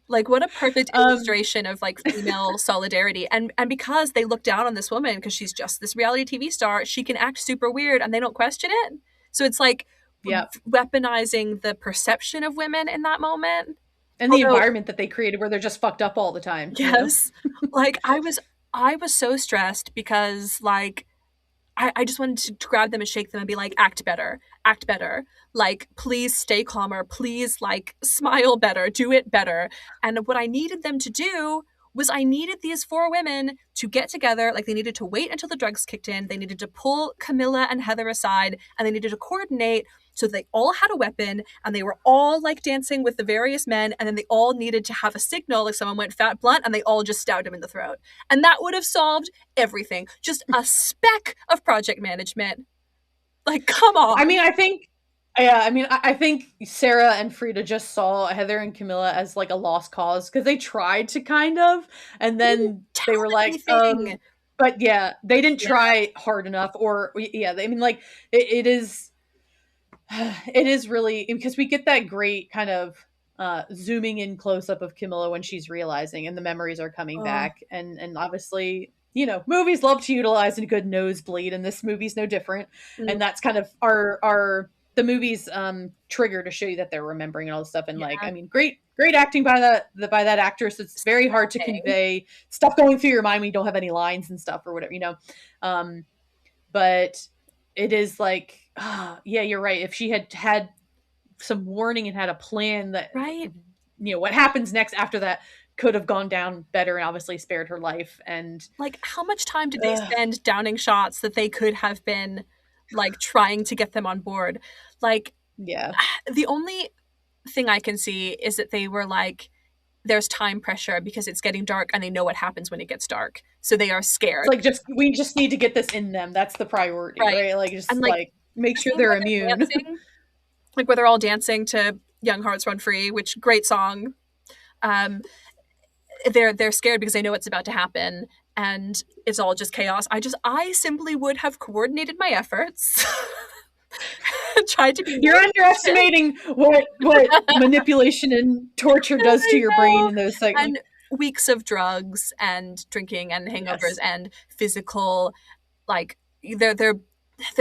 Like, what a perfect illustration of like female solidarity. And because they look down on this woman because she's just this reality TV star, she can act super weird and they don't question it. So it's like weaponizing the perception of women in that moment. And the environment that they created where they're just fucked up all the time. Yes. Like, I was so stressed because like I just wanted to grab them and shake them and be like, act better, like, please stay calmer, please like smile better, do it better. And what I needed them to do was I needed these 4 women to get together. Like, they needed to wait until the drugs kicked in. They needed to pull Camilla and Heather aside, and they needed to coordinate so they all had a weapon, and they were all like dancing with the various men, and then they all needed to have a signal, like someone went fat blunt, and they all just stabbed him in the throat. And that would have solved everything. Just a speck of project management. Like, come on. I mean, I think I think Sarah and Frida just saw Heather and Camilla as like a lost cause because they tried to kind of, and then they were like, but yeah, they didn't try hard enough, or I mean, like it is really, because we get that great kind of zooming in close up of Camilla when she's realizing and the memories are coming back, and obviously, you know, movies love to utilize a good nosebleed, and this movie's no different, and that's kind of the movie's trigger to show you that they're remembering and all this stuff, and like, I mean, great acting by that actress. It's very hard to convey stuff going through your mind when you don't have any lines and stuff or whatever, you know. But it is like, yeah, you're right. If she had had some warning and had a plan that, you know, what happens next after that could have gone down better and obviously spared her life. And like, how much time did they spend downing shots that they could have been like trying to get them on board? Like, yeah, the only thing I can see is that they were like, there's time pressure because it's getting dark and they know what happens when it gets dark, so they are scared. It's like, we just need to get this in them. That's the priority, right? Like, just and like make sure they're immune. Like, where they're all dancing to Young Hearts Run Free, which great song. They're scared because they know what's about to happen, and it's all just chaos. I simply would have coordinated my efforts. Tried to be. You're underestimating what manipulation and torture does to your brain in those seconds. And weeks of drugs and drinking and hangovers and physical, like, their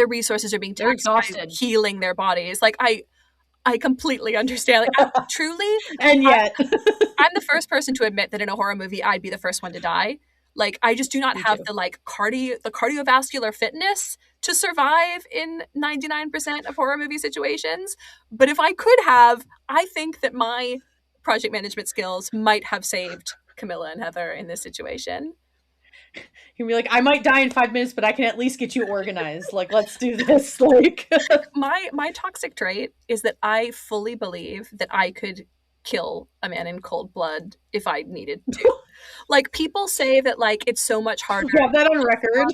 resources are being taxed by healing their bodies. Like, I completely understand. Like, truly, and yet I'm the first person to admit that in a horror movie I'd be the first one to die. Like, I just do not have the like the cardiovascular fitness to survive in 99% of horror movie situations. But if I could have, I think that my project management skills might have saved Camilla and Heather in this situation. You'd be like, I might die in 5 minutes, but I can at least get you organized. Like, let's do this. Like, my toxic trait is that I fully believe that I could kill a man in cold blood if I needed to. Like, people say that, like, it's so much harder. You have that on record.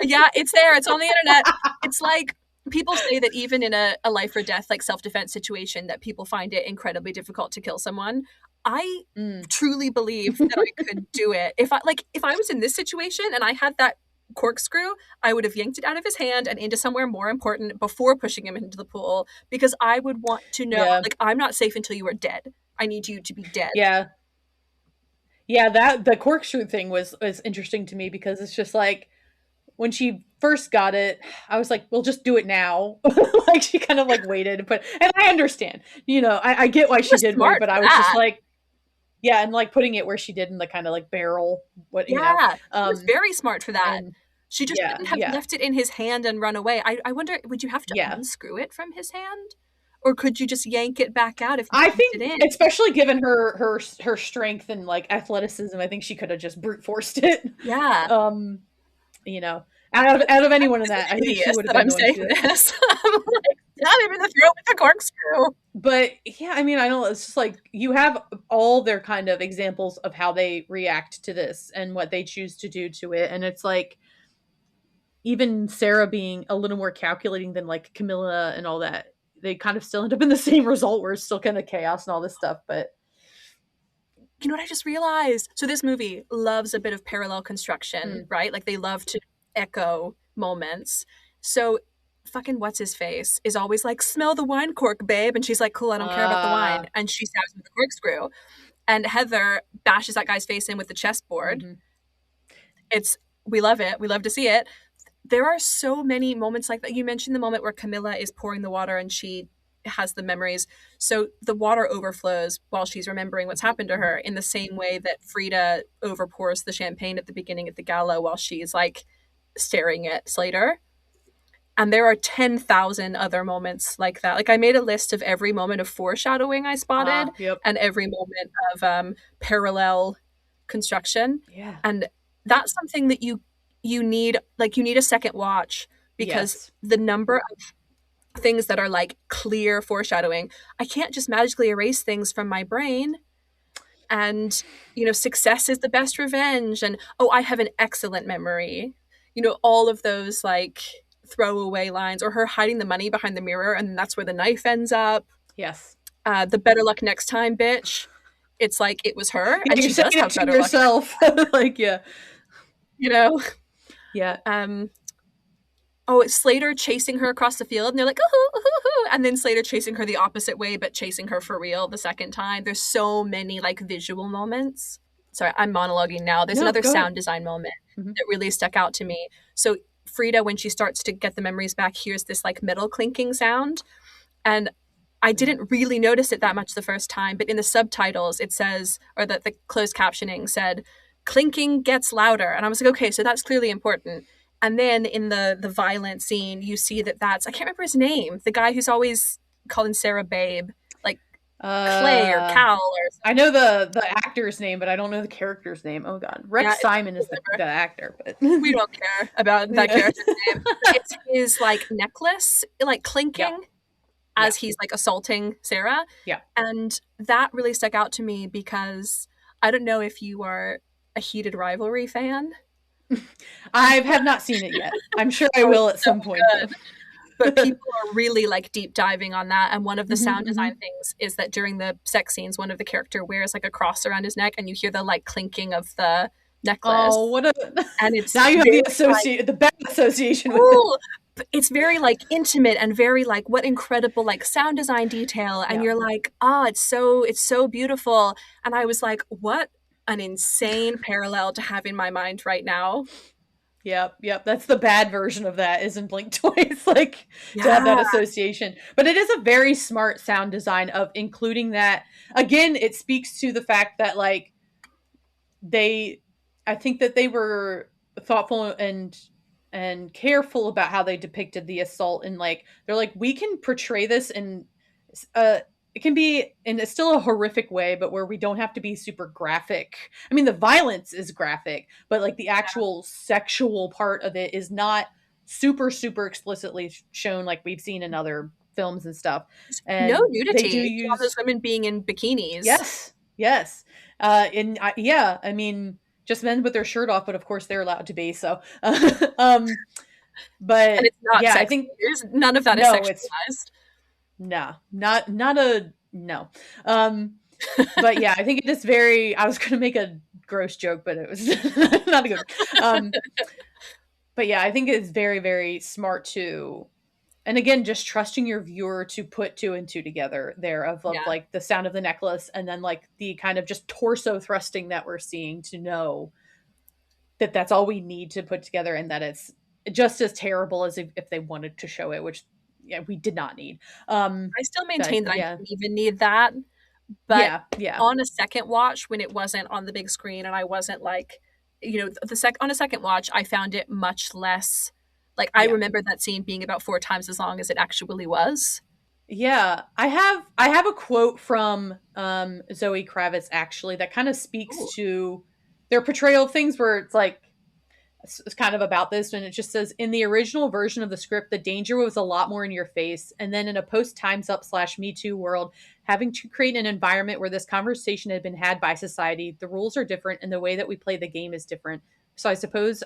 Yeah, it's there. It's on the internet. It's like, people say that even in a life or death, like, self-defense situation, that people find it incredibly difficult to kill someone. I truly believe that I could do it. If I was in this situation and I had that corkscrew, I would have yanked it out of his hand and into somewhere more important before pushing him into the pool, because I would want to know, like, I'm not safe until you are dead. I need you to be dead. Yeah, that the corkscrew thing was interesting to me, because it's just like, when she first got it, I was like, well, just do it now. Like, she kind of like waited, but, and I understand, you know, I get why she did wait, but I was just like, yeah, and like putting it where she did in the kind of like barrel, you know. She was very smart for that. She just couldn't have left it in his hand and run away. I wonder, would you have to unscrew it from his hand? Or could you just yank it back out if you I think, it in? Especially given her strength and like athleticism, I think she could have just brute forced it. Yeah. You know, out of anyone in that, I think she would have been saying this. I'm like, not even the throat with a corkscrew. But yeah, I mean, I know, it's just like, you have all their kind of examples of how they react to this and what they choose to do to it, and it's like, even Sarah being a little more calculating than like Camilla and all that, they kind of still end up in the same result where it's still kind of chaos and all this stuff. But you know what I just realized? So this movie loves a bit of parallel construction, right? Like, they love to echo moments. So fucking what's-his-face is always like, smell the wine cork, babe. And she's like, cool, I don't care about the wine. And she stabs him with the corkscrew. And Heather bashes that guy's face in with the chessboard. We love it. We love to see it. There are so many moments like that. You mentioned the moment where Camilla is pouring the water and she has the memories. So the water overflows while she's remembering what's happened to her, in the same way that Frida overpours the champagne at the beginning at the gala while she's like staring at Slater. And there are 10,000 other moments like that. Like, I made a list of every moment of foreshadowing I spotted, and every moment of parallel construction. Yeah. And that's something that you need, like, you need a second watch, because Yes. the number of things that are like clear foreshadowing, I can't just magically erase things from my brain. And, success is the best revenge. And, oh, I have an excellent memory. All of those like throwaway lines, or her hiding the money behind the mirror and that's where the knife ends up. Yes. The better luck next time, bitch. It's like it was her, Yeah, and you're she does saying have it to better luck. yourself. Like, yeah. Yeah. Oh, it's Slater chasing her across the field, and they're like, ooh, ooh, ooh, and then Slater chasing her the opposite way, but chasing her for real the second time. There's so many like visual moments. Sorry, I'm monologuing now. There's No, another go ahead. sound design moment Mhm. that really stuck out to me. So Frida, when she starts to get the memories back, hears this like metal clinking sound, and I didn't really notice it that much the first time, but in the subtitles it says, or the closed captioning said, clinking gets louder, and I was like, okay, so that's clearly important. And then in the violent scene, you see that's, I can't remember his name, the guy who's always calling Sarah babe, like Clay or Cal or something. I know the actor's name, but I don't know the character's name. Oh god, Rex Yeah, Simon is the actor, but we don't care about that Yeah. character's name. It's his like necklace, like clinking as he's like assaulting Sarah. Yeah. And that really stuck out to me because I don't know if you are a Heated Rivalry fan. I have not seen it yet. I'm sure I will at some point. Good. But people are really like deep diving on that. And one of the sound design things is that during the sex scenes, one of the character wears like a cross around his neck, and you hear the like clinking of the necklace. Oh, what a And it's now you have very, the bad association with it. cool. It's very like intimate and very like, what incredible like sound design detail. And you're like, it's so beautiful. And I was like, what an insane parallel to have in my mind right now. Yep. That's the bad version of that, is in Blink Twice, like to have that association. But it is a very smart sound design of including that. Again, it speaks to the fact that like I think that they were thoughtful and careful about how they depicted the assault, and like they're like, we can portray this in it can be in still a horrific way, but where we don't have to be super graphic. I mean, the violence is graphic, but like the actual sexual part of it is not super explicitly shown like we've seen in other films and stuff. And no nudity. They do use all those women being in bikinis. Yes. I mean, just men with their shirt off, but of course they're allowed to be. So, but and it's not yeah, sexy. I think There's none of that is sexualized. No, not a no. But yeah, I think it is very. I was going to make a gross joke, but it was not a good. But yeah, I think it's very, very smart to, and again, just trusting your viewer to put two and two together there of like the sound of the necklace and then like the kind of just torso thrusting that we're seeing, to know that that's all we need to put together, and that it's just as terrible as if they wanted to show it, which we did not need. I still maintain that I didn't even need that. But on a second watch, when it wasn't on the big screen and I wasn't like, on a second watch, I found it much less, like I remember that scene being about 4 times as long as it actually was. Yeah, I have a quote from Zoe Kravitz actually that kind of speaks to their portrayal of things, where it's like, it's kind of about this, and it just says, in the original version of the script, the danger was a lot more in your face, and then in a post Time's Up / Me Too world, having to create an environment where this conversation had been had by society, the rules are different and the way that we play the game is different. So I suppose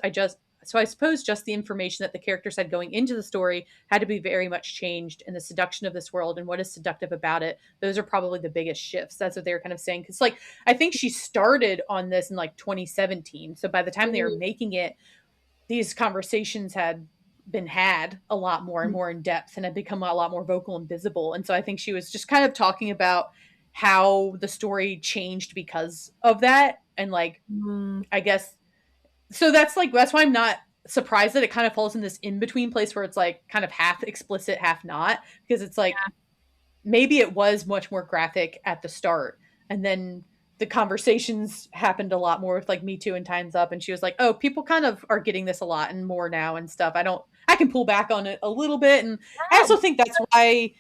just the information that the characters had going into the story had to be very much changed, and the seduction of this world and what is seductive about it, those are probably the biggest shifts. That's what they were kind of saying. Because like, I think she started on this in like 2017. So by the time they were making it, these conversations had been had a lot more and more in depth, and had become a lot more vocal and visible. And so I think she was just kind of talking about how the story changed because of that. And like, I guess, so that's why I'm not surprised that it kind of falls in this in-between place where it's like kind of half explicit, half not, because it's like, maybe it was much more graphic at the start, and then the conversations happened a lot more with like Me Too and Time's Up, and she was like, oh, people kind of are getting this a lot and more now and stuff. I can pull back on it a little bit. And I also think that's why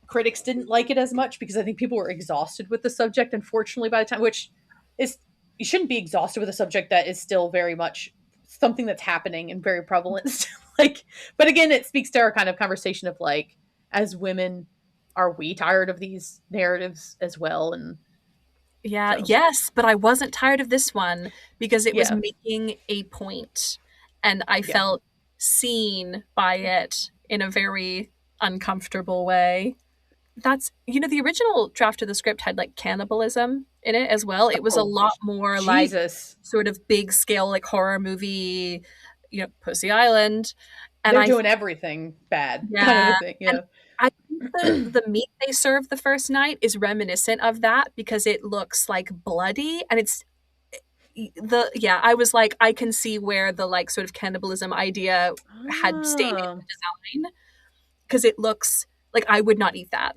critics didn't like it as much, because I think people were exhausted with the subject, unfortunately, by the time, which is you shouldn't be exhausted with a subject that is still very much something that's happening and very prevalent. Like, but again, it speaks to our kind of conversation of like, as women, are we tired of these narratives as well? And Yeah, so, yes, but I wasn't tired of this one because it was yeah, making a point, and I yeah. felt seen by it in a very uncomfortable way. That's, the original draft of the script had like cannibalism in it as well. It was a Oh, lot more like Jesus. sort of big scale, like horror movie, Pussy Island. And They're I, doing everything bad, kind of a yeah, thing. and Yeah. I think the meat they served the first night is reminiscent of that because it looks like bloody and it's I was like, I can see where the like sort of cannibalism idea had stayed in Oh. the design because it looks like I would not eat that.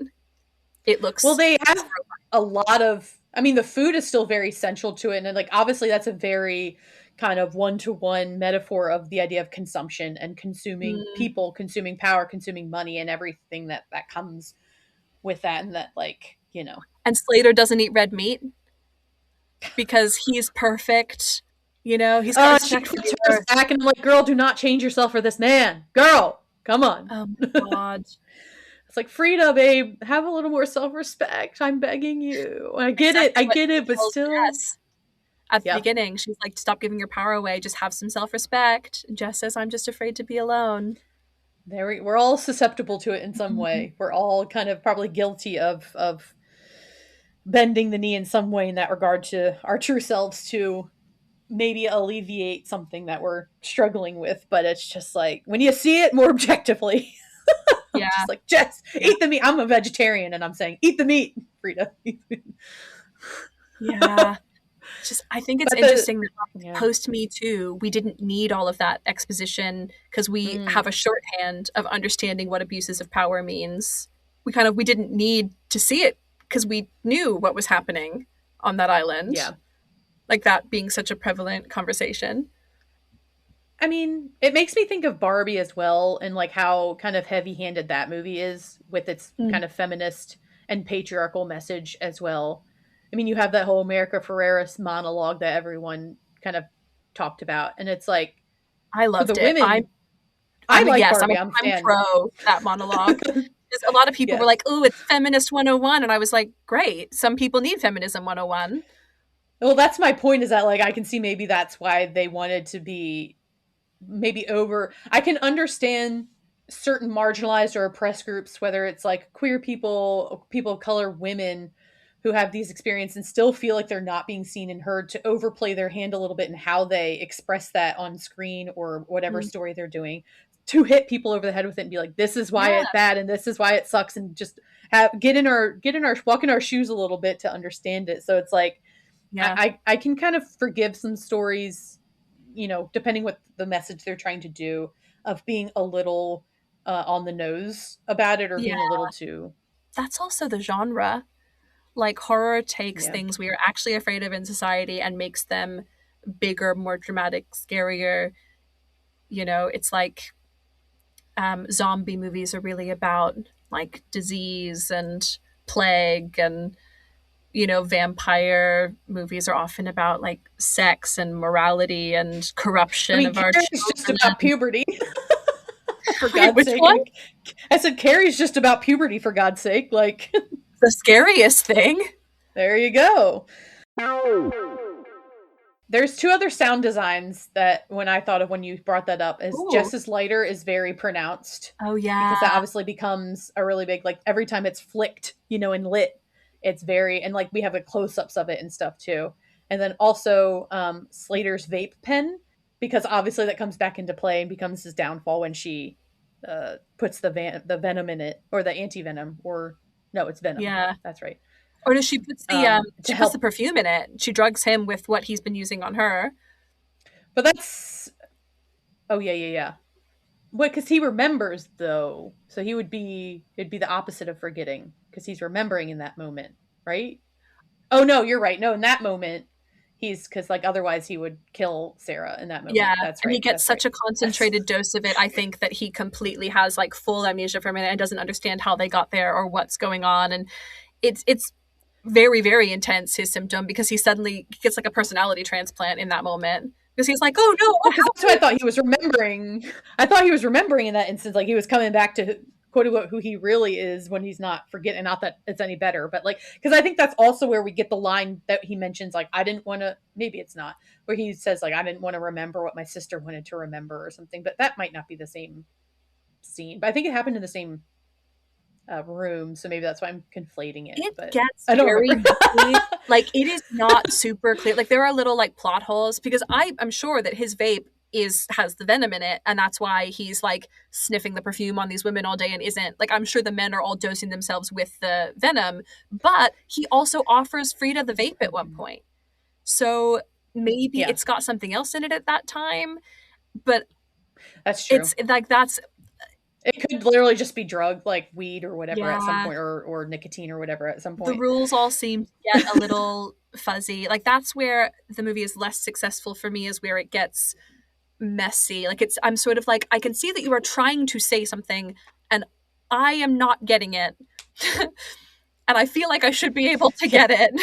It Well, looks they have a lot of, I mean, the food is still very central to it. And like, obviously, that's a very kind of one-to-one metaphor of the idea of consumption and consuming Mm. people, consuming power, consuming money, and everything that comes with that. And that, like, And Slater doesn't eat red meat because he's perfect. He's got she respect for puts the hers earth. back, and I'm like, girl, do not change yourself for this man. Girl, come on. Oh my god. It's like, Frida, babe, have a little more self-respect. I'm begging you. I get Exactly it, but tells still. Jess at the Yeah. beginning. She's like, stop giving your power away. Just have some self-respect. And Jess says, I'm just afraid to be alone. We're all susceptible to it in some way. We're all kind of probably guilty of bending the knee in some way in that regard to our true selves to maybe alleviate something that we're struggling with. But it's just like, when you see it more objectively, I'm Yeah. just like, Jess, eat the meat. I'm a vegetarian and I'm saying, eat the meat, Frida. Yeah. I think it's But interesting that yeah. post Me Too, we didn't need all of that exposition because we have a shorthand of understanding what abuses of power means. We didn't need to see it because we knew what was happening on that island. Yeah. Like that being such a prevalent conversation. I mean, it makes me think of Barbie as well, and like how kind of heavy-handed that movie is with its kind of feminist and patriarchal message as well. I mean, you have that whole America Ferreras monologue that everyone kind of talked about, and it's like, I loved for the it. women, I like yes, Barbie. I'm I'm a fan. pro that monologue. A lot of people were like, "Oh, it's feminist 101," and I was like, "Great. Some people need feminism 101." Well, that's my point. Is that like I can see maybe that's why they wanted to be maybe over. I can understand certain marginalized or oppressed groups, whether it's like queer people, people of color, women who have these experiences and still feel like they're not being seen and heard, to overplay their hand a little bit in how they express that on screen or whatever story they're doing, to hit people over the head with it and be like, this is why it's bad and this is why it sucks, and just walk in our shoes a little bit to understand it. So it's like, I can kind of forgive some stories, depending what the message they're trying to do, of being a little on the nose about it, or being a little too. That's also the genre. Like, horror takes things we are actually afraid of in society and makes them bigger, more dramatic, scarier. It's like zombie movies are really about like disease and plague, and vampire movies are often about like sex and morality and corruption of our Carrie's just children. about puberty. For God's Which sake. one? I said Carrie's just about puberty, for God's sake. Like, the scariest thing. There you go. There's two other sound designs that when I thought of when you brought that up, is Jess's lighter is very pronounced. Oh yeah. Because that obviously becomes a really big, like every time it's flicked, and lit, it's very, and like we have the close-ups of it and stuff too. And then also Slater's vape pen, because obviously that comes back into play and becomes his downfall when she puts the venom in it, or the anti-venom, or no, it's venom. Yeah, that's right. Or does she puts the perfume in it? She drugs him with what he's been using on her. But that's yeah. What? Because he remembers though, so it'd be the opposite of forgetting, because he's remembering in that moment, right? Oh no, you're right. No, in that moment, because like otherwise he would kill Sarah in that moment. Yeah, that's right. And he gets such a concentrated dose of it, I think, that he completely has like full amnesia for a minute and doesn't understand how they got there or what's going on, and it's very, very intense, his symptom, because he suddenly gets like a personality transplant in that moment. Because he's like, oh no, because that's what I thought he was remembering. I thought he was remembering in that instance, like he was coming back to quote unquote who he really is when he's not forgetting. Not that it's any better, but like, because I think that's also where we get the line that he mentions, like, I didn't want to, maybe it's not, where he says like, I didn't want to remember what my sister wanted to remember or something, but that might not be the same scene. But I think it happened in the same room, so maybe that's why I'm conflating it. It but gets I don't very remember. like, it is not super clear. Like, there are little like plot holes, because I'm sure that his vape has the venom in it, and that's why he's like sniffing the perfume on these women all day and isn't like, I'm sure the men are all dosing themselves with the venom, but he also offers Frida the vape at one point. So maybe Yeah. it's got something else in it at that time, but That's true. it's like, that's It could literally just be drug, like weed or whatever at some Yeah. point, or nicotine or whatever at some the point. rules all seem to get a little fuzzy. Like, that's where the movie is less successful for me, is where it gets messy. Like, I'm sort of like, I can see that you are trying to say something and I am not getting it. And I feel like I should be able to get it.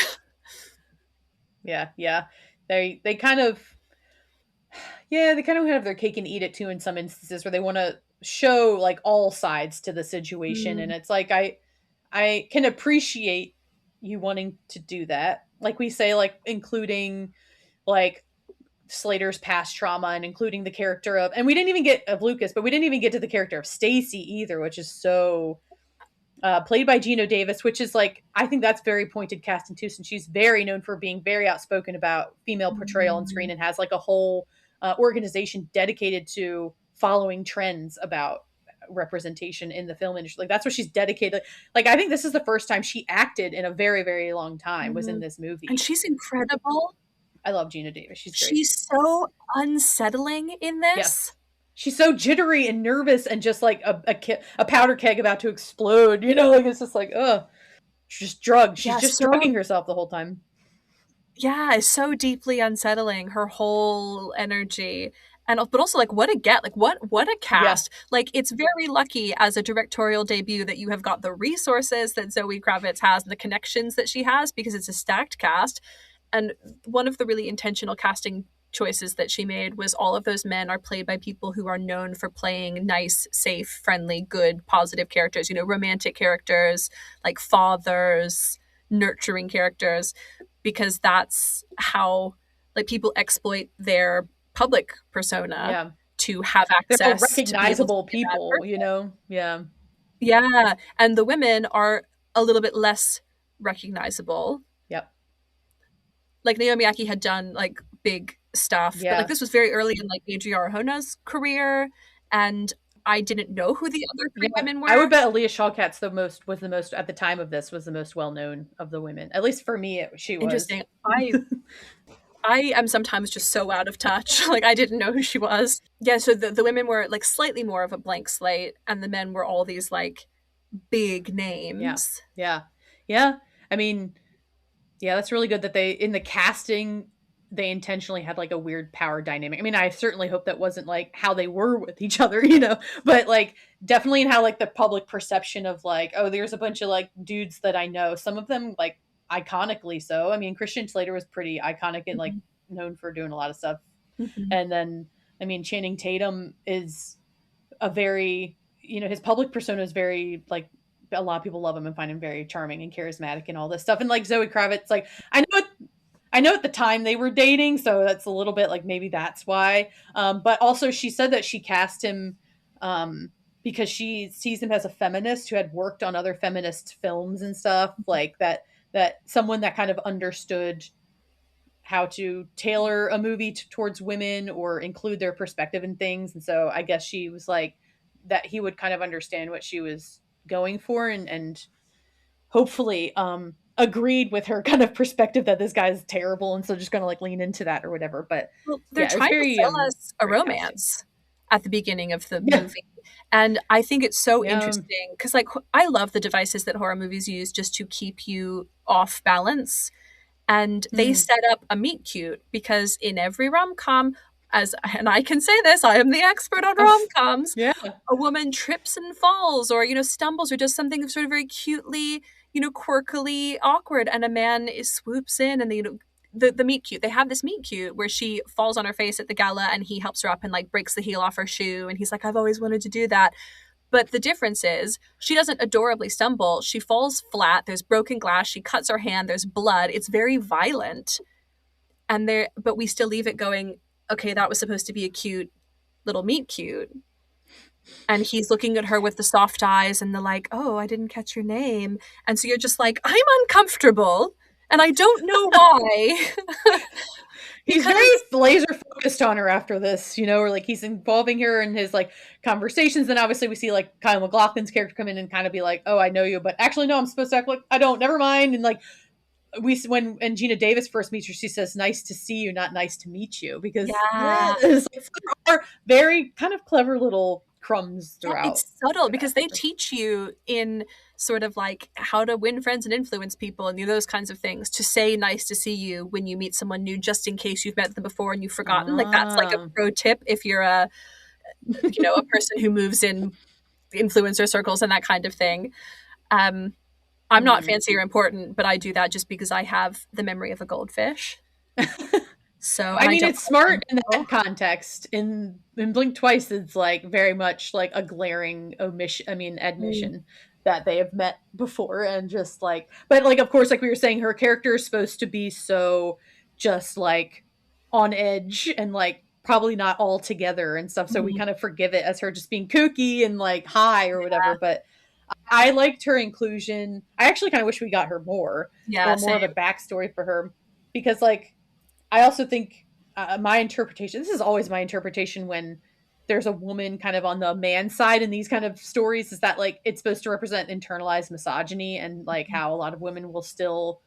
Yeah. They kind of have their cake and eat it too in some instances, where they want to show like all sides to the situation. And it's like, I can appreciate you wanting to do that. Like we say, like including like Slater's past trauma and including the character of, and we didn't even get of Lucas, but we didn't even get to the character of Stacy either, which is so played by Gina Davis, which is like, I think that's very pointed casting too, since she's very known for being very outspoken about female portrayal on screen, and has like a whole organization dedicated to following trends about representation in the film industry. Like, that's what she's dedicated. Like, I think this is the first time she acted in a very, very long time, was in this movie. And she's incredible. I love Gina Davis. She's great. She's so unsettling in this. Yes. She's so jittery and nervous and just like a powder keg about to explode, you know, like it's just like, ugh. She's just drugged. She's just drugging herself the whole time. Yeah, it's so deeply unsettling, her whole energy. And but also, like, what a get, like what a cast. Yeah. Like, it's very lucky as a directorial debut that you have got the resources that Zoe Kravitz has and the connections that she has, because it's a stacked cast. And one of the really intentional casting choices that she made was all of those men are played by people who are known for playing nice, safe, friendly, good, positive characters, you know, romantic characters, like fathers, nurturing characters, because that's how like people exploit their public persona to have access. They're recognizable to people, you know? Yeah. Yeah. And the women are a little bit less recognizable. Yep. Like, Naomi Ackie had done like big stuff, but like this was very early in like Adria Arjona's career, and I didn't know who the other three women were. I would bet Aaliyah Shawkat's was the most at the time of this, was the most well known of the women. At least for me, she was. Interesting. I am sometimes just so out of touch. Like, I didn't know who she was. Yeah, so the women were like slightly more of a blank slate, and the men were all these like big names. Yeah. I mean, yeah, that's really good that they, in the casting, they intentionally had like a weird power dynamic. I mean, I certainly hope that wasn't like how they were with each other, you know, but like definitely in how like the public perception of like, oh, there's a bunch of like dudes that I know, some of them like iconically so. I mean, Christian Slater was pretty iconic and like known for doing a lot of stuff. And then, I mean, Channing Tatum is a very, you know, his public persona is very like, a lot of people love him and find him very charming and charismatic and all this stuff. And like Zoe Kravitz, like I know at the time they were dating, so that's a little bit like maybe that's why. But also she said that she cast him because she sees him as a feminist who had worked on other feminist films and stuff, like that someone that kind of understood how to tailor a movie towards women or include their perspective in things. And so I guess she was like that he would kind of understand what she was going for and hopefully agreed with her kind of perspective that this guy is terrible, and so just gonna like lean into that or whatever. But they're trying to sell us a romance at the beginning of the movie, and I think it's so interesting because like I love the devices that horror movies use just to keep you off balance, and they set up a meet cute, because in every rom-com, and I can say this, I am the expert on rom-coms. A woman trips and falls, or, you know, stumbles, or does something sort of very cutely, quirkily awkward, and a man swoops in, and the meet cute. They have this meet cute where she falls on her face at the gala, and he helps her up and like breaks the heel off her shoe, and he's like, I've always wanted to do that. But the difference is she doesn't adorably stumble. She falls flat. There's broken glass. She cuts her hand. There's blood. It's very violent. But we still leave it going, okay, that was supposed to be a cute little meet cute. And he's looking at her with the soft eyes and the like, oh, I didn't catch your name. And so you're just like, I'm uncomfortable and I don't know why. He's very laser focused on her after this, or like he's involving her in his like conversations. Then obviously we see like Kyle MacLachlan's character come in and kind of be like, oh, I know you, but actually no, I'm supposed to act like I don't, never mind. And like when Gina Davis first meets her, she says, nice to see you, not nice to meet you, because there are very kind of clever little crumbs throughout. Yeah, it's subtle because they teach you in sort of like how to win friends and influence people and those kinds of things, to say nice to see you when you meet someone new, just in case you've met them before and you've forgotten. Like that's like a pro tip if you're a person who moves in influencer circles and that kind of thing. I'm not fancy or important, but I do that just because I have the memory of a goldfish. So I mean, it's smart in that context. In Blink Twice, it's like very much like a glaring admission that they have met before, and just like, but like, of course, like we were saying, her character is supposed to be so just like on edge and like probably not all together and stuff. So we kind of forgive it as her just being kooky and like high or whatever. But I liked her inclusion. I actually kind of wish we got her more, or more of a backstory for her, because like, I also think my interpretation, this is always my interpretation when there's a woman kind of on the man side in these kind of stories, is that like it's supposed to represent internalized misogyny and like how a lot of women will still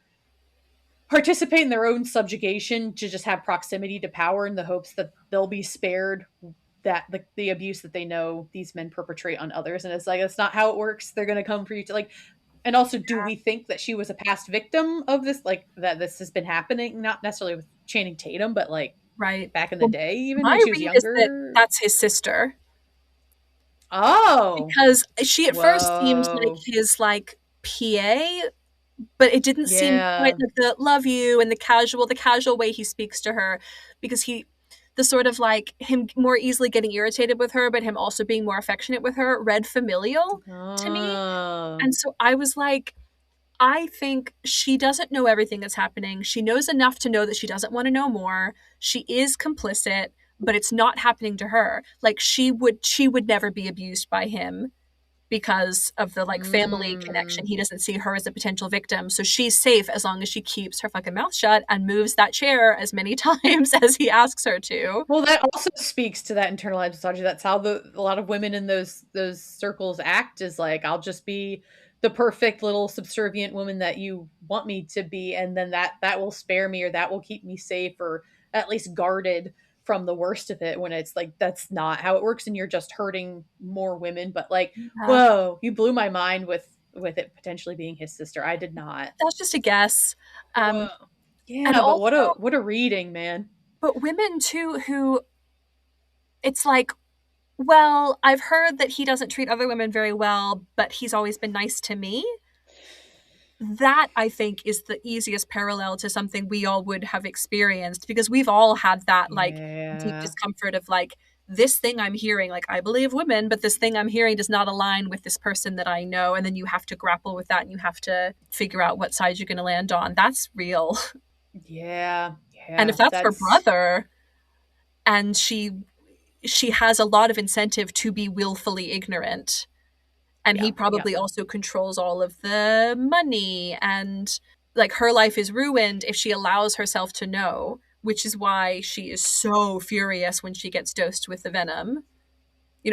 participate in their own subjugation to just have proximity to power in the hopes that they'll be spared that the abuse that they know these men perpetrate on others. And it's like, that's not how it works. They're going to come for you to like. And also, do we think that she was a past victim of this? Like, that this has been happening, not necessarily with Channing Tatum, but like back in the day, even when she was younger? That's his sister. Oh. Because she at first seemed like his like PA, but it didn't seem quite like the love you and the casual way he speaks to her, because the sort of like him more easily getting irritated with her, but him also being more affectionate with her, read familial to me. And so I was like, I think she doesn't know everything that's happening. She knows enough to know that she doesn't want to know more. She is complicit, but it's not happening to her. Like she would never be abused by him because of the like family connection. He doesn't see her as a potential victim. So she's safe as long as she keeps her fucking mouth shut and moves that chair as many times as he asks her to. Well, that also speaks to that internalized misogyny. That's how a lot of women in those circles act, is like, I'll just be the perfect little subservient woman that you want me to be, and then that will spare me, or that will keep me safe, or at least guarded from the worst of it, when it's like, that's not how it works, and you're just hurting more women. But like, whoa, you blew my mind with it potentially being his sister. I did not. That's just a guess. Yeah, but also, what a reading, man. But women too, who it's like, well, I've heard that he doesn't treat other women very well, but he's always been nice to me. That, I think, is the easiest parallel to something we all would have experienced, because we've all had that like deep discomfort of like, this thing I'm hearing, like, I believe women, but this thing I'm hearing does not align with this person that I know. And then you have to grapple with that, and you have to figure out what side you're going to land on. That's real. Yeah. And if that's her brother, and she has a lot of incentive to be willfully ignorant, and he probably also controls all of the money, and like her life is ruined if she allows herself to know, which is why she is so furious when she gets dosed with the venom.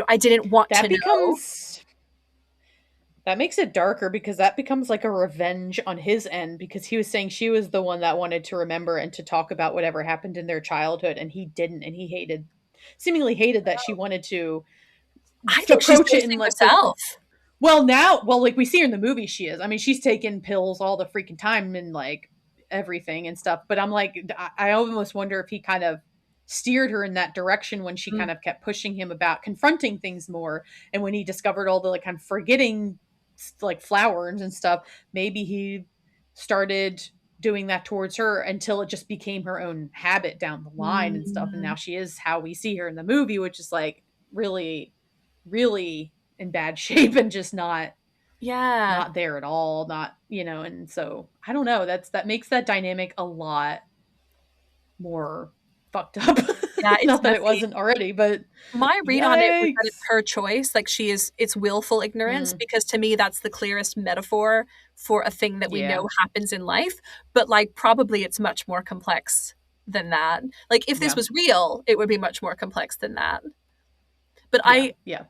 I didn't want to know. That makes it darker, because that becomes like a revenge on his end, because he was saying she was the one that wanted to remember and to talk about whatever happened in their childhood, and he didn't, and he seemingly hated that she wanted to I think approach she's it in like herself. Like we see her in the movie, she is. I mean, she's taking pills all the freaking time and like everything and stuff. But I'm like, I almost wonder if he kind of steered her in that direction when she kind of kept pushing him about confronting things more. And when he discovered all the like kind of forgetting like flowers and stuff, maybe he started doing that towards her until it just became her own habit down the line and stuff. And now she is how we see her in the movie, which is like really, really in bad shape and just Yeah. not there at all. Not, and so I don't know. That makes that dynamic a lot more fucked up. Yeah, it's not that it messy. wasn't already, but My read on it was that yikes. it's her choice. Like it's willful ignorance, because to me that's the clearest metaphor for a thing that we Yeah. know happens in life. But like probably it's much more complex than that. Like if this Yeah. was real, it would be much more complex than that. But Yeah.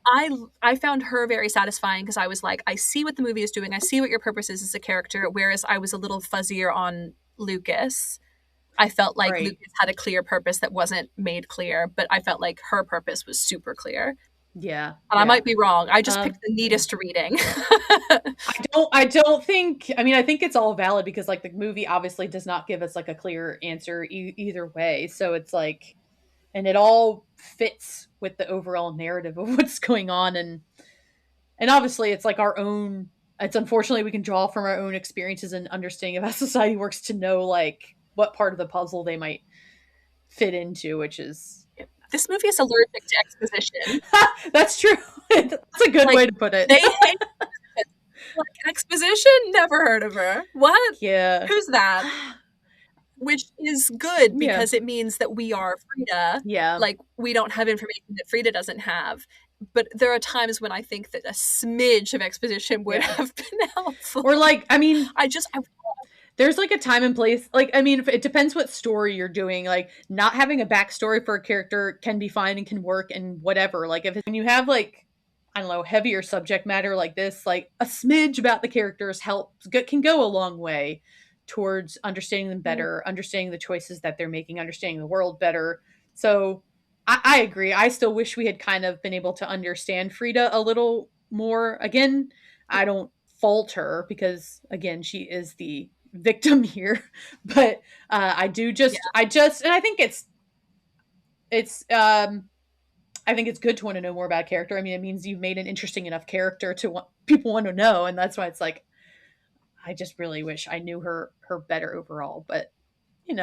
I found her very satisfying because I was like, I see what the movie is doing. I see what your purpose is as a character. Whereas I was a little fuzzier on Lucas. I felt like Right. Lucas had a clear purpose that wasn't made clear, but I felt like her purpose was super clear. Yeah. And I might be wrong. I just Um, picked the neatest reading. I don't think, I mean, I think it's all valid because like the movie obviously does not give us like a clear answer either way. So it's like, and it all fits with the overall narrative of what's going on. And obviously it's like our own, it's unfortunately we can draw from our own experiences and understanding of how society works to know like what part of the puzzle they might fit into, which is This movie is allergic to exposition. that's true. That's a good Like, way to put it. They hate like exposition. Never heard of her. What? Yeah. Who's that? Which is good because it means that we are Frida. Yeah. Like we don't have information that Frida doesn't have. But there are times when I think that a smidge of exposition would have been helpful. Or like, I mean, there's like a time and place. Like, I mean, it depends what story you're doing. Like, not having a backstory for a character can be fine and can work and whatever. Like, when you have like, I don't know, heavier subject matter like this, like a smidge about the characters can go a long way towards understanding them better, understanding the choices that they're making, understanding the world better. So I agree. I still wish we had kind of been able to understand Frida a little more. Again, I don't fault her because again, she is the victim here, but I think I think it's good to want to know more about character. I mean, it means you've made an interesting enough character to want people want to know, and that's why it's like I just really wish I knew her better overall. But you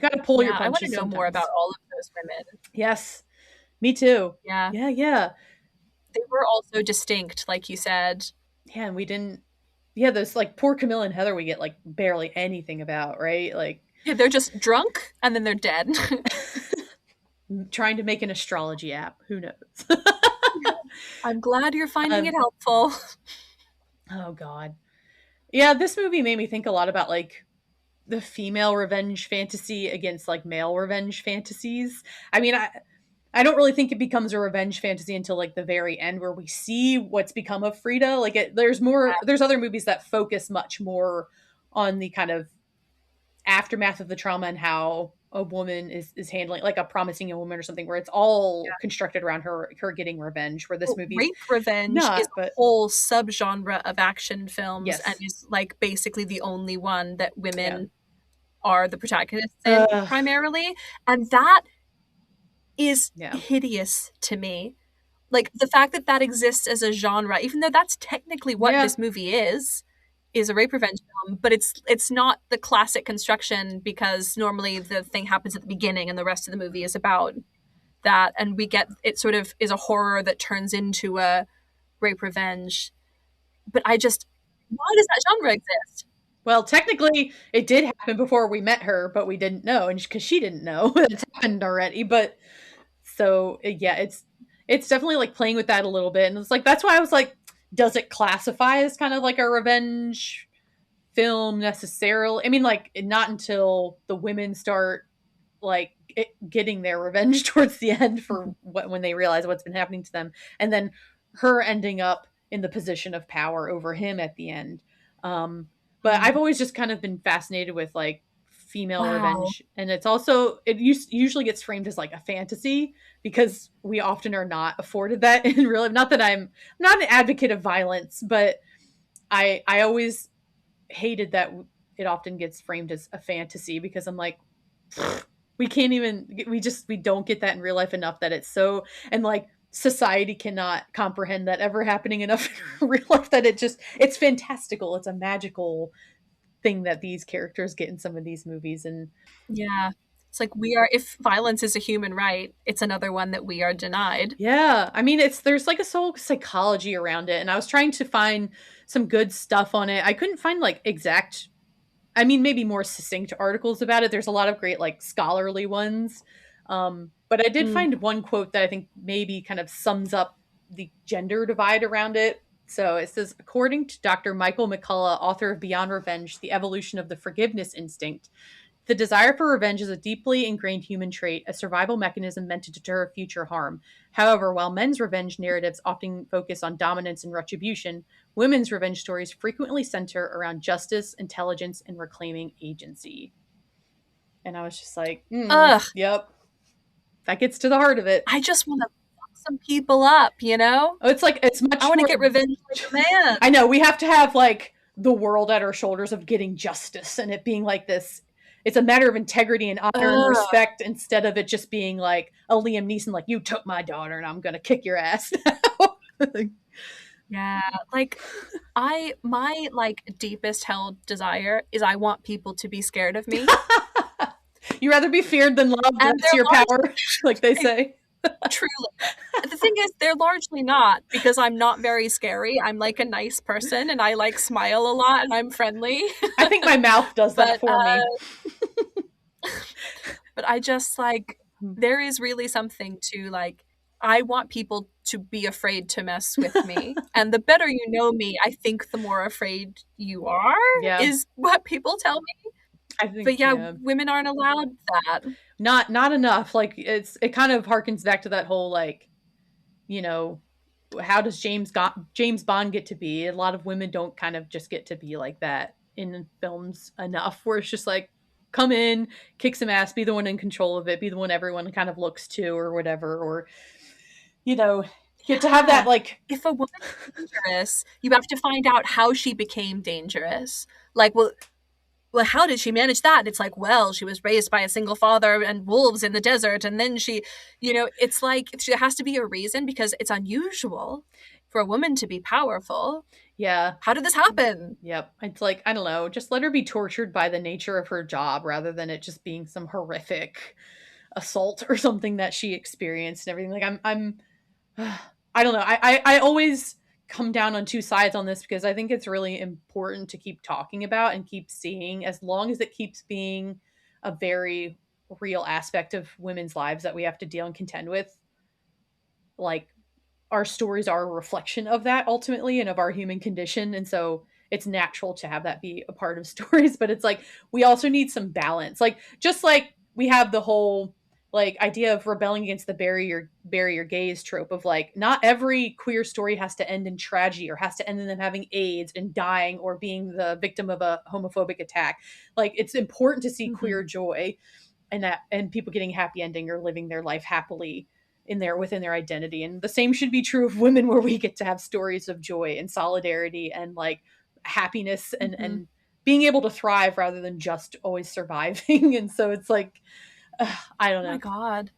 got to pull your punches. I want to know sometimes. more about all of those women. Yes, me too. Yeah. They were also distinct, like you said. Yeah, and we didn't. Yeah, those like poor Camilla and Heather we get like barely anything about, right? Like they're just drunk and then they're dead. Trying to make an astrology app. Who knows? I'm glad you're finding it helpful. Oh God. Yeah, this movie made me think a lot about like the female revenge fantasy against like male revenge fantasies. I mean, I don't really think it becomes a revenge fantasy until like the very end where we see what's become of Frida. Like there's other movies that focus much more on the kind of aftermath of the trauma and how a woman is handling, like a promising young woman or something, where it's all constructed around her getting revenge. Where this movie, rape revenge is a whole subgenre of action films, and is like basically the only one that women are the protagonists in primarily, and that is hideous to me. Like the fact that exists as a genre, even though that's technically what this movie is a rape revenge film, but it's not the classic construction, because normally the thing happens at the beginning and the rest of the movie is about that, and we get it sort of is a horror that turns into a rape revenge. But why does that genre exist? Well, technically it did happen before we met her, but we didn't know, and because she didn't know it's happened already. But so yeah, it's definitely like playing with that a little bit, and it's like that's why I was like, does it classify as kind of like a revenge film necessarily? I mean, like not until the women start like getting their revenge towards the end for when they realize what's been happening to them, and then her ending up in the position of power over him at the end. But I've always just kind of been fascinated with like female revenge, and it's also usually gets framed as like a fantasy because we often are not afforded that in real life. Not that I'm not an advocate of violence, but I always hated that it often gets framed as a fantasy, because I'm like, we don't get that in real life enough that it's so, and like society cannot comprehend that ever happening enough in real life, that it's fantastical. It's a magical thing that these characters get in some of these movies. And Yeah. It's like if violence is a human right, it's another one that we are denied. yeah, I mean, there's like a whole psychology around it, and I was trying to find some good stuff on it. I couldn't find like exact, I mean, maybe more succinct articles about it. There's a lot of great like scholarly ones. But I did find one quote that I think maybe kind of sums up the gender divide around it. So it says, according to Dr. Michael McCullough, author of Beyond Revenge, The Evolution of the Forgiveness Instinct, the desire for revenge is a deeply ingrained human trait, a survival mechanism meant to deter future harm. However, while men's revenge narratives often focus on dominance and retribution, women's revenge stories frequently center around justice, intelligence, and reclaiming agency. And I was just like, Ugh. yep. That gets to the heart of it. I just want to fuck some people up, you know? Oh, it's like, it's much I want to more... get revenge like a man. I know, we have to have like the world at our shoulders of getting justice and it being like this. It's a matter of integrity and honor and respect, instead of it just being like a Liam Neeson, like, you took my daughter and I'm going to kick your ass now. Yeah, like my like deepest held desire is I want people to be scared of me. You rather be feared than loved. That's your power, like they say. Truly. The thing is, they're largely not, because I'm not very scary. I'm like a nice person and I like smile a lot and I'm friendly. I think my mouth does that for me. But I just like, there is really something to like, I want people to be afraid to mess with me. And the better you know me, I think the more afraid you are, is what people tell me. I think, but yeah, women aren't allowed that. Not enough. Like it kind of harkens back to that whole like, you know, how does James Bond get to be? A lot of women don't kind of just get to be like that in films enough, where it's just like, come in, kick some ass, be the one in control of it, be the one everyone kind of looks to or whatever, or, you know, get to have that like, if a woman is dangerous, you have to find out how she became dangerous. Like, well, how did she manage that? And it's like, well, she was raised by a single father and wolves in the desert. And then she, you know, it's like, there has to be a reason, because it's unusual for a woman to be powerful. Yeah. How did this happen? Yep. It's like, I don't know, just let her be tortured by the nature of her job rather than it just being some horrific assault or something that she experienced and everything. Like I don't know. I always come down on two sides on this, because I think it's really important to keep talking about and keep seeing, as long as it keeps being a very real aspect of women's lives that we have to deal and contend with. Like, our stories are a reflection of that ultimately, and of our human condition. And so it's natural to have that be a part of stories, but it's like, we also need some balance. Like, just like we have the whole like idea of rebelling against the bury your gaze trope of like, not every queer story has to end in tragedy or has to end in them having AIDS and dying or being the victim of a homophobic attack. Like, it's important to see queer joy and people getting a happy ending or living their life happily within their identity. And the same should be true of women, where we get to have stories of joy and solidarity and like happiness and being able to thrive rather than just always surviving. And so it's like, I don't know. Oh my God.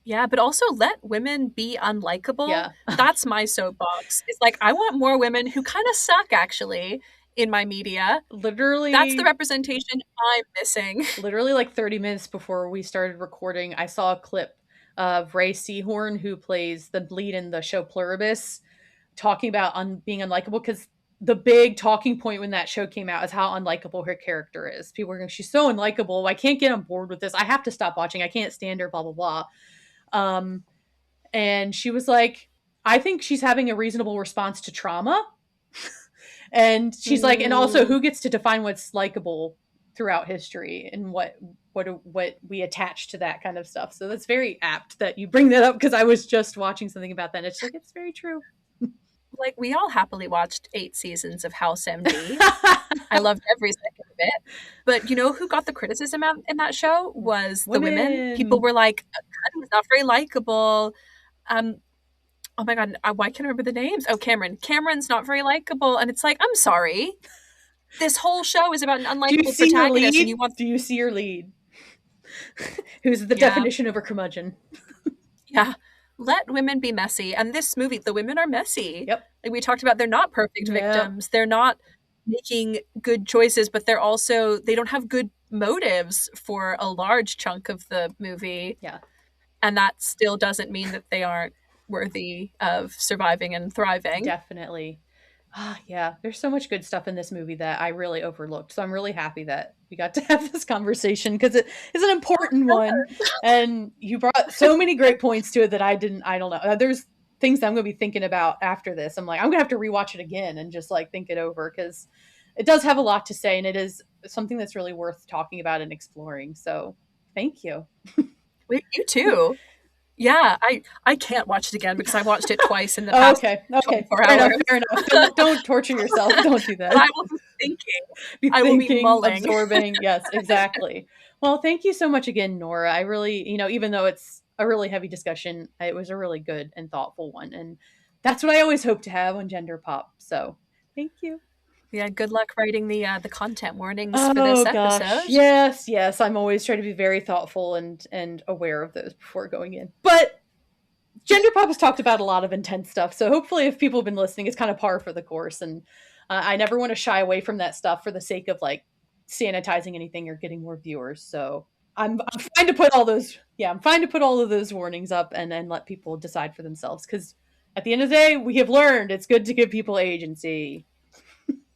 Yeah, but also let women be unlikable. Yeah. That's my soapbox. It's like, I want more women who kind of suck, actually, in my media. Literally. That's the representation I'm missing. Literally like 30 minutes before we started recording, I saw a clip of Ray Seahorn, who plays the lead in the show Pluribus, talking about being unlikable, because the big talking point when that show came out is how unlikable her character is. People are going, she's so unlikable. I can't get on board with this. I have to stop watching. I can't stand her, blah, blah, blah. And she was like, I think she's having a reasonable response to trauma. And she's like, and also, who gets to define what's likable throughout history and what we attach to that kind of stuff. So that's very apt that you bring that up, because I was just watching something about that. And it's like, it's very true. Like, we all happily watched 8 seasons of House MD. I loved every second of it. But you know who got the criticism in that show was the women. People were like, Cuddy's not very likable. Oh my God, why can't I remember the names? Oh, Cameron. Cameron's not very likable. And it's like, I'm sorry. This whole show is about an unlikable protagonist. And Do you see your lead? Who's the definition of a curmudgeon? Yeah. let women be messy. And this movie, the women are messy. Yep. Like we talked about, they're not perfect victims. They're not making good choices, but they're also, they don't have good motives for a large chunk of the movie. Yeah. And that still doesn't mean that they aren't worthy of surviving and thriving. Definitely. Yeah, there's so much good stuff in this movie that I really overlooked. So I'm really happy that we got to have this conversation because it is an important one. And you brought so many great points to it that I don't know. There's things that I'm going to be thinking about after this. I'm like, I'm going to have to rewatch it again and just like think it over because it does have a lot to say and it is something that's really worth talking about and exploring. So thank you. Wait, you too. Yeah, I can't watch it again because I watched it twice in the past. Okay. 24 Fair hours. enough. Don't torture yourself. Don't do that. I will be thinking. I will be mulling. Absorbing. Yes, exactly. Well, thank you so much again, Nora. I really, even though it's a really heavy discussion, it was a really good and thoughtful one. And that's what I always hope to have on Gender Pop. So thank you. Yeah, good luck writing the content warnings for this episode. Yes. I'm always trying to be very thoughtful and aware of those before going in. But Gender Pop has talked about a lot of intense stuff, so hopefully if people have been listening, it's kind of par for the course. And I never want to shy away from that stuff for the sake of like sanitizing anything or getting more viewers. So I'm fine to put all those. Yeah, I'm fine to put all of those warnings up and then let people decide for themselves. Because at the end of the day, we have learned it's good to give people agency.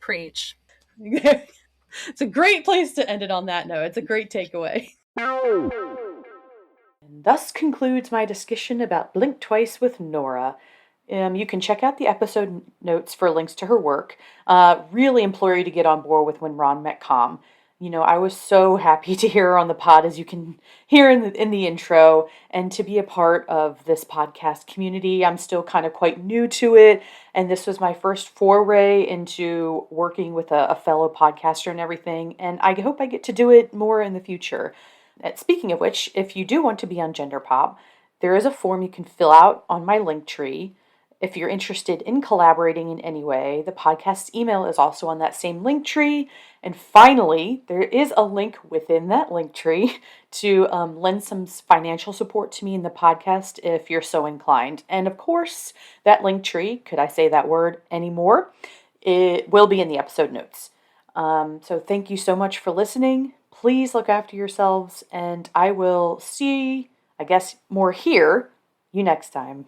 Preach. It's a great place to end it on that note. It's a great takeaway. And thus concludes my discussion about Blink Twice with Nora. You can check out the episode notes for links to her work. Really implore you to get on board with When Ron Met Com. I was so happy to hear her on the pod, as you can hear in the intro, and to be a part of this podcast community. I'm still kind of quite new to it, and this was my first foray into working with a fellow podcaster and everything, and I hope I get to do it more in the future. Speaking of which, if you do want to be on Gender Pop, there is a form you can fill out on my Linktree. If you're interested in collaborating in any way, the podcast's email is also on that same Linktree. And finally, there is a link within that Linktree to lend some financial support to me in the podcast if you're so inclined. And of course, that Linktree, could I say that word anymore? It will be in the episode notes. So thank you so much for listening. Please look after yourselves, and I will see, I guess, more here you next time.